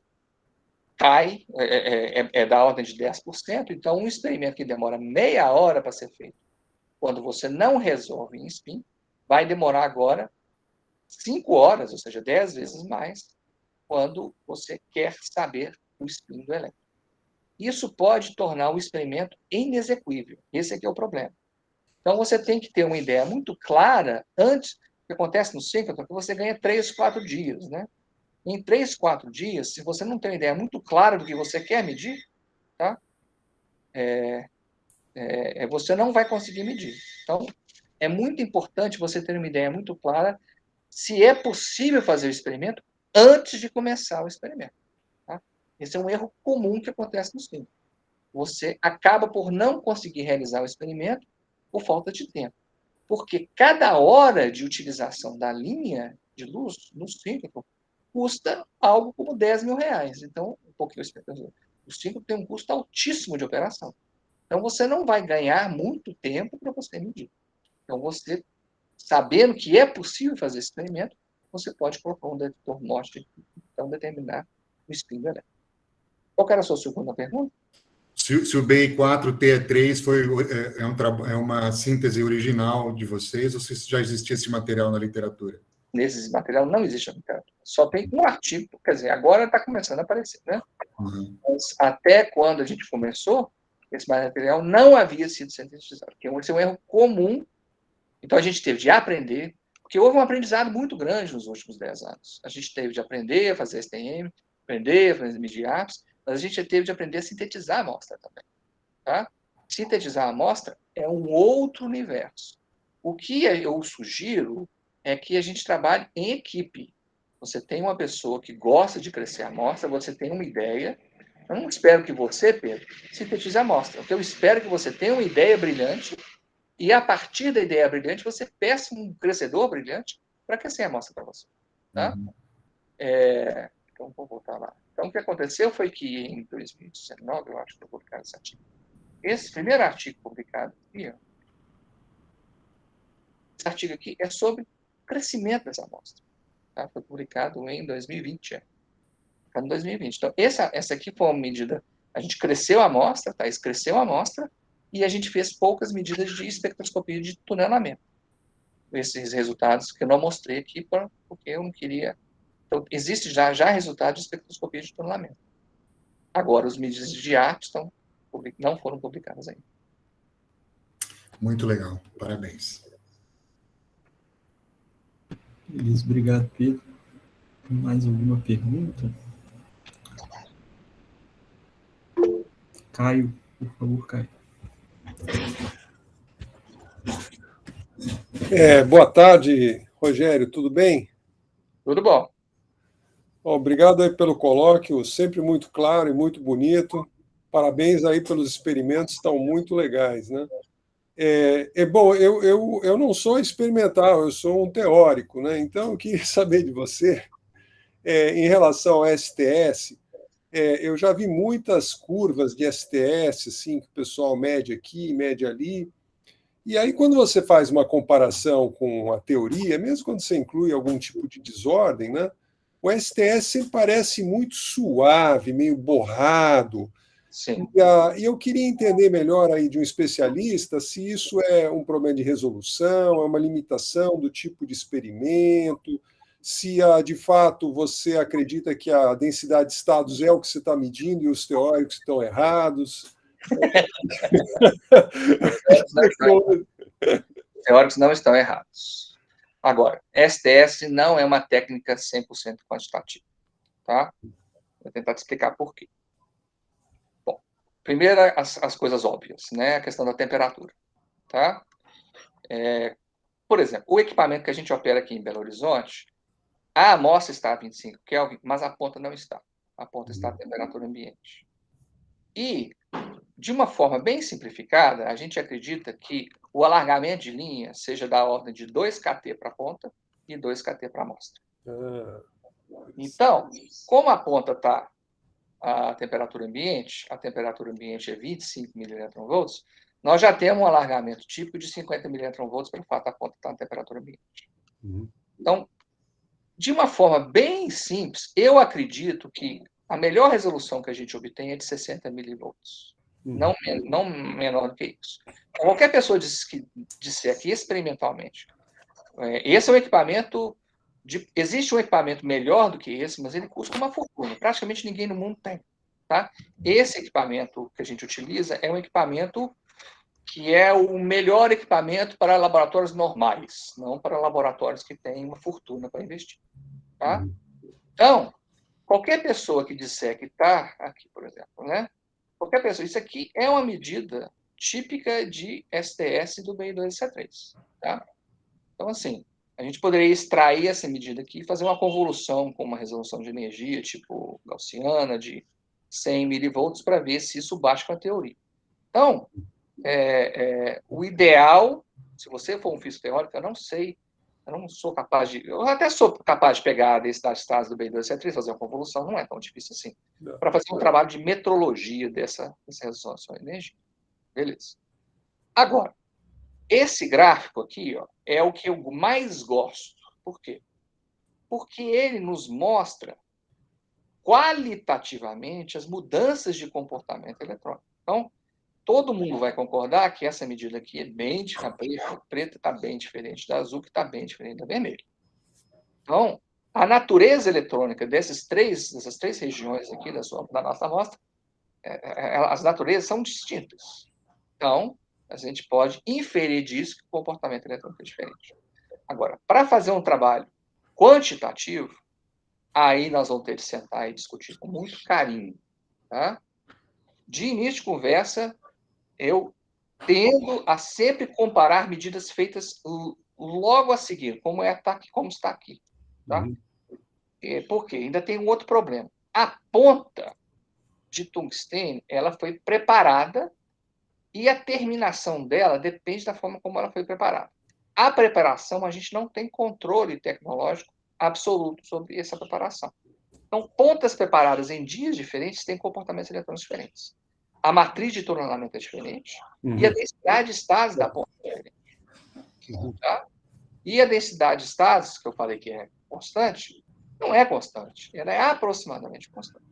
cai, da ordem de 10%, então um experimento que demora meia hora para ser feito, quando você não resolve em spin, vai demorar agora 5 horas, ou seja, 10 vezes mais, quando você quer saber o spin do elétron. Isso pode tornar o experimento inexequível. Esse aqui é o problema. Então, você tem que ter uma ideia muito clara antes. O que acontece no síncrotron é que você ganha 3, 4 dias, né? Em 3, 4 dias, se você não tem uma ideia muito clara do que você quer medir, tá? Você não vai conseguir medir. Então, é muito importante você ter uma ideia muito clara se é possível fazer o experimento antes de começar o experimento. Tá? Esse é um erro comum que acontece no síncrotron. Você acaba por não conseguir realizar o experimento por falta de tempo. Porque cada hora de utilização da linha de luz no síncrotron custa algo como 10 mil reais. Então, o síncrotron tem um custo altíssimo de operação. Então, você não vai ganhar muito tempo para você medir. Então, você, sabendo que é possível fazer esse experimento, você pode colocar um detector MOSFET e então determinar o spin do elétron. Qual que era a sua segunda pergunta? Se o BI4TE3 é uma síntese original de vocês, ou se já existia esse material na literatura? Nesse material não existe a literatura. Só tem um artigo, quer dizer, agora está começando a aparecer, né? Uhum. Mas até quando a gente começou, esse material não havia sido sintetizado, que esse é um erro comum. Então, a gente teve de aprender, porque houve um aprendizado muito grande nos últimos 10 anos. A gente teve de aprender a fazer STM, aprender a fazer medir apps, mas a gente teve de aprender a sintetizar a amostra também. Tá? Sintetizar a amostra é um outro universo. O que eu sugiro é que a gente trabalhe em equipe. Você tem uma pessoa que gosta de crescer a amostra, você tem uma ideia. Eu não espero que você, Pedro, sintetize a amostra. O que eu espero é que você tenha uma ideia brilhante e, a partir da ideia brilhante, você peça um crescedor brilhante para crescer a amostra para você. Tá? Uhum. Então, vou voltar lá. Então, o que aconteceu foi que, em 2019, eu acho que foi publicado esse artigo. Esse primeiro artigo publicado aqui, ó, esse artigo aqui é sobre o crescimento dessa amostra. Tá? Foi publicado em 2020. Em 2020. Então, essa aqui foi uma medida. A gente cresceu a amostra, tá? Isso cresceu a amostra, e a gente fez poucas medidas de espectroscopia de tunelamento. Esses resultados que eu não mostrei aqui, porque eu não queria. Então, existe já resultado de espectroscopia de tunelamento. Agora, as medidas de arte não foram publicadas ainda. Muito legal, parabéns. Beleza, obrigado, Pedro. Mais alguma pergunta? Caio, por favor, Caio. Boa tarde, Rogério, tudo bem? Tudo bom. Bom, obrigado aí pelo colóquio, sempre muito claro e muito bonito. Parabéns aí pelos experimentos, estão muito legais, né? Bom, eu não sou experimental, eu sou um teórico, né? Então, eu queria saber de você, em relação ao STS, eu já vi muitas curvas de STS, assim, que o pessoal mede aqui, mede ali. E aí, quando você faz uma comparação com a teoria, mesmo quando você inclui algum tipo de desordem, né? O STS sempre parece muito suave, meio borrado. Sim. E eu queria entender melhor aí de um especialista se isso é um problema de resolução, é uma limitação do tipo de experimento, se de fato você acredita que a densidade de estados é o que você está medindo e os teóricos estão errados. Os teóricos não estão errados. Agora, STS não é uma técnica 100% quantitativa. Tá? Vou tentar te explicar por quê. Bom, primeiro as coisas óbvias, né? A questão da temperatura. Tá? Por exemplo, o equipamento que a gente opera aqui em Belo Horizonte, a amostra está a 25 Kelvin, mas a ponta não está. A ponta está a temperatura ambiente. E, de uma forma bem simplificada, a gente acredita que o alargamento de linha seja da ordem de 2 kT para a ponta e 2 kT para a amostra. Então, como a ponta está a temperatura ambiente é 25 mV, nós já temos um alargamento típico de 50 mV pelo fato da ponta estar na temperatura ambiente. Então, de uma forma bem simples, eu acredito que a melhor resolução que a gente obtém é de 60 mV. Não menor do que isso. Qualquer pessoa disser que experimentalmente, esse é um equipamento, existe um equipamento melhor do que esse, mas ele custa uma fortuna. Praticamente ninguém no mundo tem. Tá? Esse equipamento que a gente utiliza é um equipamento que é o melhor equipamento para laboratórios normais, não para laboratórios que têm uma fortuna para investir. Tá? Então, qualquer pessoa que disser que está aqui, por exemplo, né? Qualquer pessoa, isso aqui é uma medida típica de STS do BI2C3. Tá? Então, assim, a gente poderia extrair essa medida aqui e fazer uma convolução com uma resolução de energia, tipo gaussiana, de 100 milivolts, para ver se isso bate com a teoria. Então, o ideal, se você for um físico teórico, eu não sei, eu não sou capaz de... Eu até sou capaz de pegar a densidade de estados do BI2C3, fazer uma convolução, não é tão difícil assim, para fazer um trabalho de metrologia dessa resolução de energia. Beleza. Agora, esse gráfico aqui, ó, é o que eu mais gosto. Por quê? Porque ele nos mostra qualitativamente as mudanças de comportamento eletrônico. Então, todo mundo vai concordar que essa medida aqui é bem diferente, a preta está bem diferente da azul, que está bem diferente da vermelha. Então, a natureza eletrônica dessas três regiões aqui da nossa amostra, as naturezas são distintas. Então, a gente pode inferir disso que o comportamento eletrônico é diferente. Agora, para fazer um trabalho quantitativo, aí nós vamos ter que sentar e discutir com muito carinho. Tá? De início de conversa, eu tendo a sempre comparar medidas feitas logo a seguir, como está aqui. Tá? Por quê? Ainda tem um outro problema. A ponta de tungstênio, ela foi preparada e a terminação dela depende da forma como ela foi preparada. A preparação, a gente não tem controle tecnológico absoluto sobre essa preparação. Então, pontas preparadas em dias diferentes têm comportamentos eletrônicos diferentes. A matriz de tunelamento é diferente e a densidade de estados da ponta é diferente. Tá? E a densidade de estados, que eu falei que é constante, não é constante. Ela é aproximadamente constante.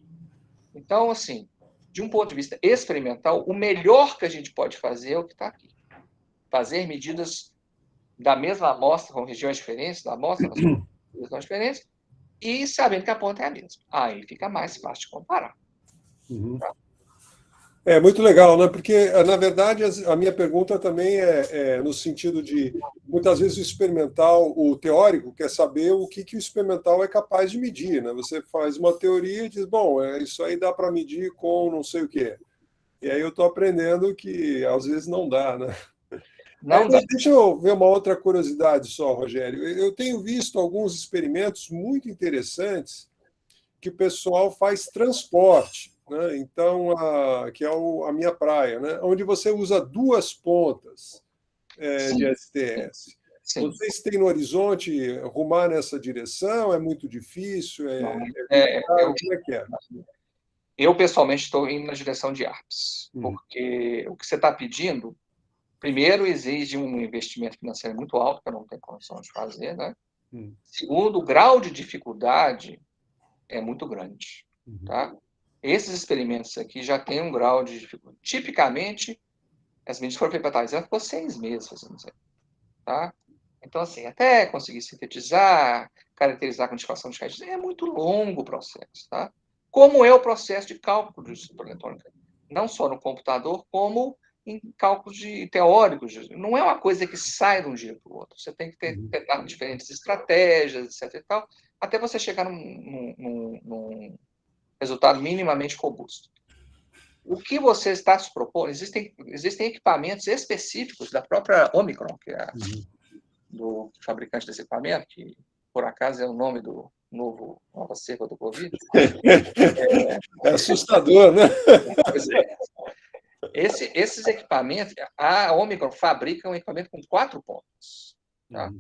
Então, assim, de um ponto de vista experimental, o melhor que a gente pode fazer é o que está aqui. Fazer medidas da mesma amostra, com regiões diferentes da amostra, regiões diferentes, e sabendo que a ponta é a mesma. Aí fica mais fácil de comparar. Tá? É muito legal, né? Porque, na verdade, a minha pergunta também é no sentido de, muitas vezes, o experimental, o teórico, quer saber o que o experimental é capaz de medir, né? Você faz uma teoria e diz, bom, isso aí dá para medir com não sei o quê. E aí eu estou aprendendo que, às vezes, não dá, né? Não dá. Deixa eu ver uma outra curiosidade só, Rogério. Eu tenho visto alguns experimentos muito interessantes que o pessoal faz transporte, né? Então, que é a minha praia, né? Onde você usa duas pontas de STS. Sim. Vocês têm no horizonte rumar nessa direção? É muito difícil? Como é que é? Eu, pessoalmente, estou indo na direção de ARPS, porque o que você está pedindo, primeiro, exige um investimento financeiro muito alto, que eu não tenho condição de fazer, né? Segundo, o grau de dificuldade é muito grande, tá? Esses experimentos aqui já têm um grau de dificuldade. Tipicamente, as medidas foram preparadas, ela ficou 6 meses fazendo isso, tá? Então, assim, até conseguir sintetizar, caracterizar a quantificação de características, é muito longo o processo, tá? Como é o processo de cálculo de supereletrônica, não só no computador, como em cálculos teóricos. Não é uma coisa que sai de um dia para o outro. Você tem que tentar diferentes estratégias, etc. E tal, até você chegar num resultado minimamente robusto. O que você está se propondo? Existem equipamentos específicos da própria Omicron, que é do fabricante desse equipamento, que, por acaso, é o nome do nova cepa do Covid. É assustador, né? Pois é. Esses equipamentos, a Omicron fabrica um equipamento com 4 pontos, tá?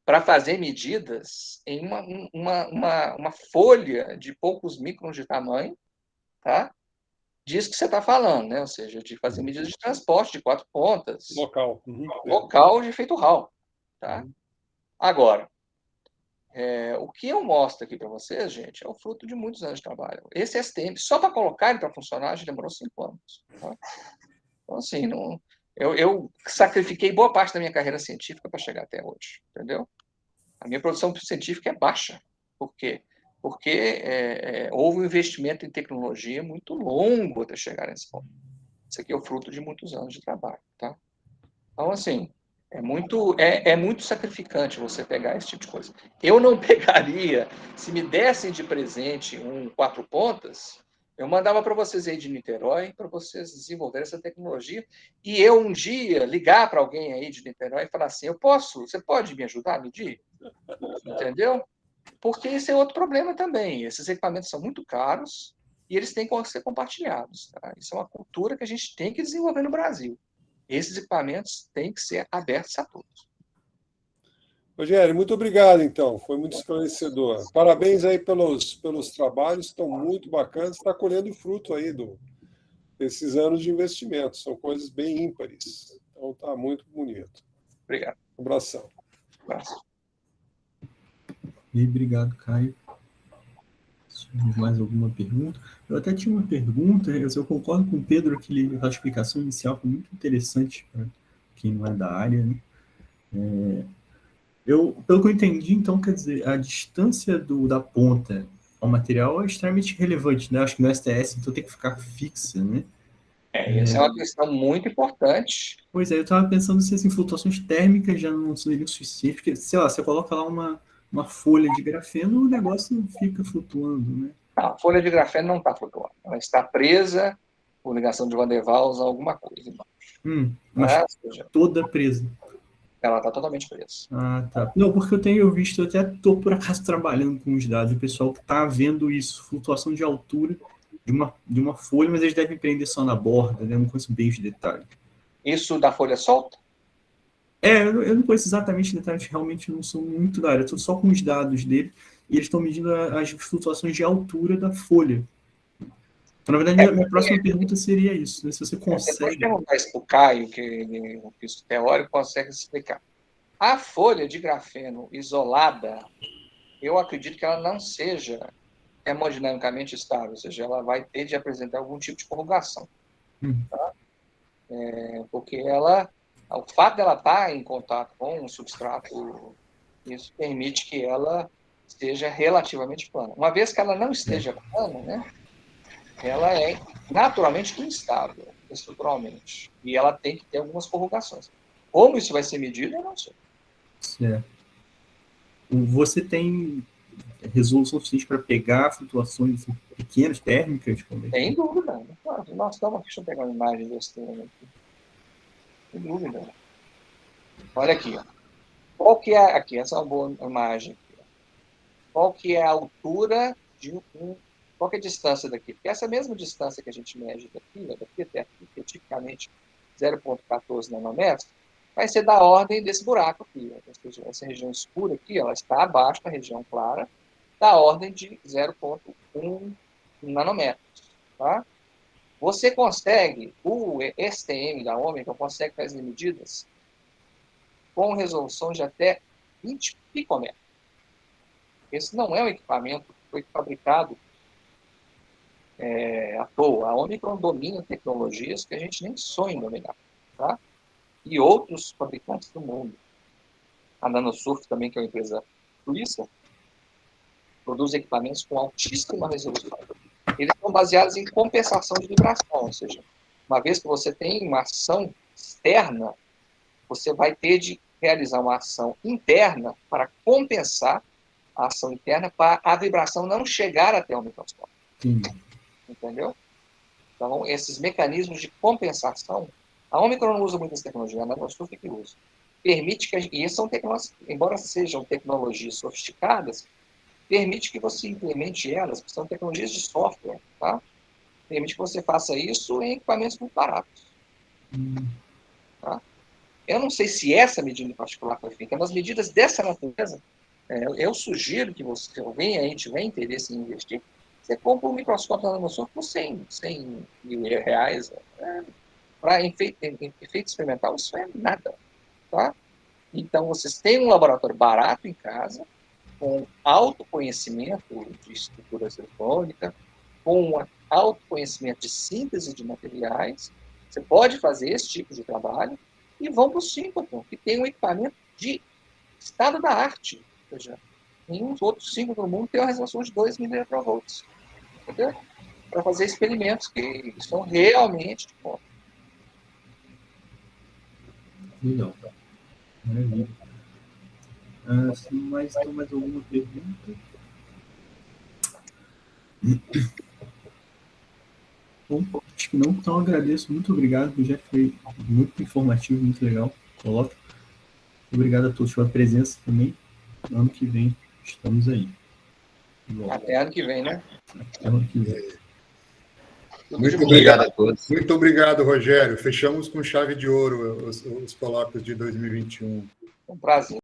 Para fazer medidas em uma folha de poucos microns de tamanho, tá? Disso que você está falando, né? Ou seja, de fazer medidas de transporte de 4 pontas. Local. Local de efeito Hall. Tá? Agora, o que eu mostro aqui para vocês, gente, é o fruto de muitos anos de trabalho. Esse STM, só para colocar ele para funcionar, já demorou 5 anos. Tá? Então, assim, eu sacrifiquei boa parte da minha carreira científica para chegar até hoje, entendeu? A minha produção científica é baixa. Por quê? Porque houve um investimento em tecnologia muito longo até chegar nesse ponto. Isso aqui é o fruto de muitos anos de trabalho, tá? Então, assim, é muito sacrificante você pegar esse tipo de coisa. Eu não pegaria, se me dessem de presente um 4 pontas, eu mandava para vocês aí de Niterói, para vocês desenvolverem essa tecnologia, e eu um dia ligar para alguém aí de Niterói e falar assim, você pode me ajudar a medir? Entendeu? Porque esse é outro problema também. Esses equipamentos são muito caros e eles têm que ser compartilhados. Tá? Isso é uma cultura que a gente tem que desenvolver no Brasil. Esses equipamentos têm que ser abertos a todos. Rogério, muito obrigado, então. Foi muito esclarecedor. Parabéns aí pelos trabalhos, estão muito bacanas. Está colhendo fruto aí desses anos de investimento. São coisas bem ímpares. Então, está muito bonito. Obrigado. Um abração. Abraço. E obrigado, Caio. Temos mais alguma pergunta? Eu até tinha uma pergunta, eu concordo com o Pedro, a explicação inicial foi muito interessante para quem não é da área, né? Pelo que eu entendi, então, quer dizer, a distância da ponta ao material é extremamente relevante, né? Acho que no STS, então, tem que ficar fixa, né? Essa é uma questão muito importante. Pois é, eu estava pensando se assim, flutuações térmicas já não seriam suficientes, porque, sei lá, você coloca lá uma folha de grafeno, o negócio fica flutuando, né? Não, a folha de grafeno não está flutuando. Ela está presa por ligação de Van der Waals a alguma coisa. Mas Ou seja, toda presa. ela está totalmente presa. Ah, tá. Não, porque eu tenho visto, eu até estou por acaso trabalhando com os dados, o pessoal que está vendo isso, flutuação de altura de uma folha, mas eles devem prender só na borda, né? Eu não conheço bem os detalhes. Isso da folha solta? Eu não conheço exatamente detalhes, realmente não sou muito da área, estou só com os dados dele, e eles estão medindo as flutuações de altura da folha. Então, na verdade, minha próxima pergunta seria isso, né? Se você Você pode consegue... perguntar isso para o Caio, que o físico teórico consegue explicar. A folha de grafeno isolada, eu acredito que ela não seja hemodinamicamente estável, ou seja, ela vai ter de apresentar algum tipo de corrugação. Tá? Porque o fato dela estar em contato com um substrato, isso permite que ela seja relativamente plana. Uma vez que ela não esteja plana, né, ela é naturalmente instável, estruturalmente, e ela tem que ter algumas corrugações. Como isso vai ser medido, eu não sei. Certo. Você tem resolução suficiente para pegar flutuações assim, pequenas, térmicas? Sem dúvida. Nossa, deixa eu pegar uma imagem desse tema aqui. Sem dúvida. Olha aqui. Ó. Qual que é... Aqui, essa é uma boa imagem. Aqui, ó. Qual que é a altura de qual que é a distância daqui? Porque essa mesma distância que a gente mede daqui até aqui, que é tipicamente 0,14 nanômetros, vai ser da ordem desse buraco aqui. Ou seja, essa região escura aqui, ela está abaixo da região clara, da ordem de 0,1 nanômetros. Tá? Você consegue, o STM da Ômega consegue fazer medidas com resolução de até 20 picômetros. Esse não é um equipamento que foi fabricado à toa. A Omicron domina tecnologias que a gente nem sonha em dominar. Tá? E outros fabricantes do mundo. A NanoSurf também, que é uma empresa suíça, produz equipamentos com altíssima resolução. Eles são baseados em compensação de vibração, ou seja, uma vez que você tem uma ação externa, você vai ter de realizar uma ação interna para compensar a ação interna para a vibração não chegar até o microscópio. Entendeu? Então, esses mecanismos de compensação, a Omicron não usa muitas tecnologias, a NanoSurf que usa. Permite que, e são tecnologias, embora sejam tecnologias sofisticadas, permite que você implemente elas, que são tecnologias de software, tá? Permite que você faça isso em equipamentos muito baratos. Tá? Eu não sei se essa medida em particular foi feita, mas medidas dessa natureza, eu sugiro que você, alguém tiver interesse em investir, você compra um microscópio da NanoSurf por 100 mil reais. Para efeito experimental, isso é nada. Tá? Então, vocês têm um laboratório barato em casa, com alto conhecimento de estruturas eletrônicas, com alto conhecimento de síntese de materiais, você pode fazer esse tipo de trabalho e vão para o Synchrotron, que tem um equipamento de estado da arte. Ou seja, nenhum outro síncrotron no mundo tem uma resolução de 2 mV, entendeu? Para fazer experimentos que são realmente de ponta. Legal. Maravilha. Se mais alguma pergunta? Bom, acho que não, então agradeço, muito obrigado, já foi muito informativo, muito legal. Coloca. Obrigado a todos pela presença também. Ano que vem estamos aí. Até ano que vem, né? Até ano que vem. Muito obrigado a todos. Muito obrigado, Rogério. Fechamos com chave de ouro os colóquios de 2021. Um prazer.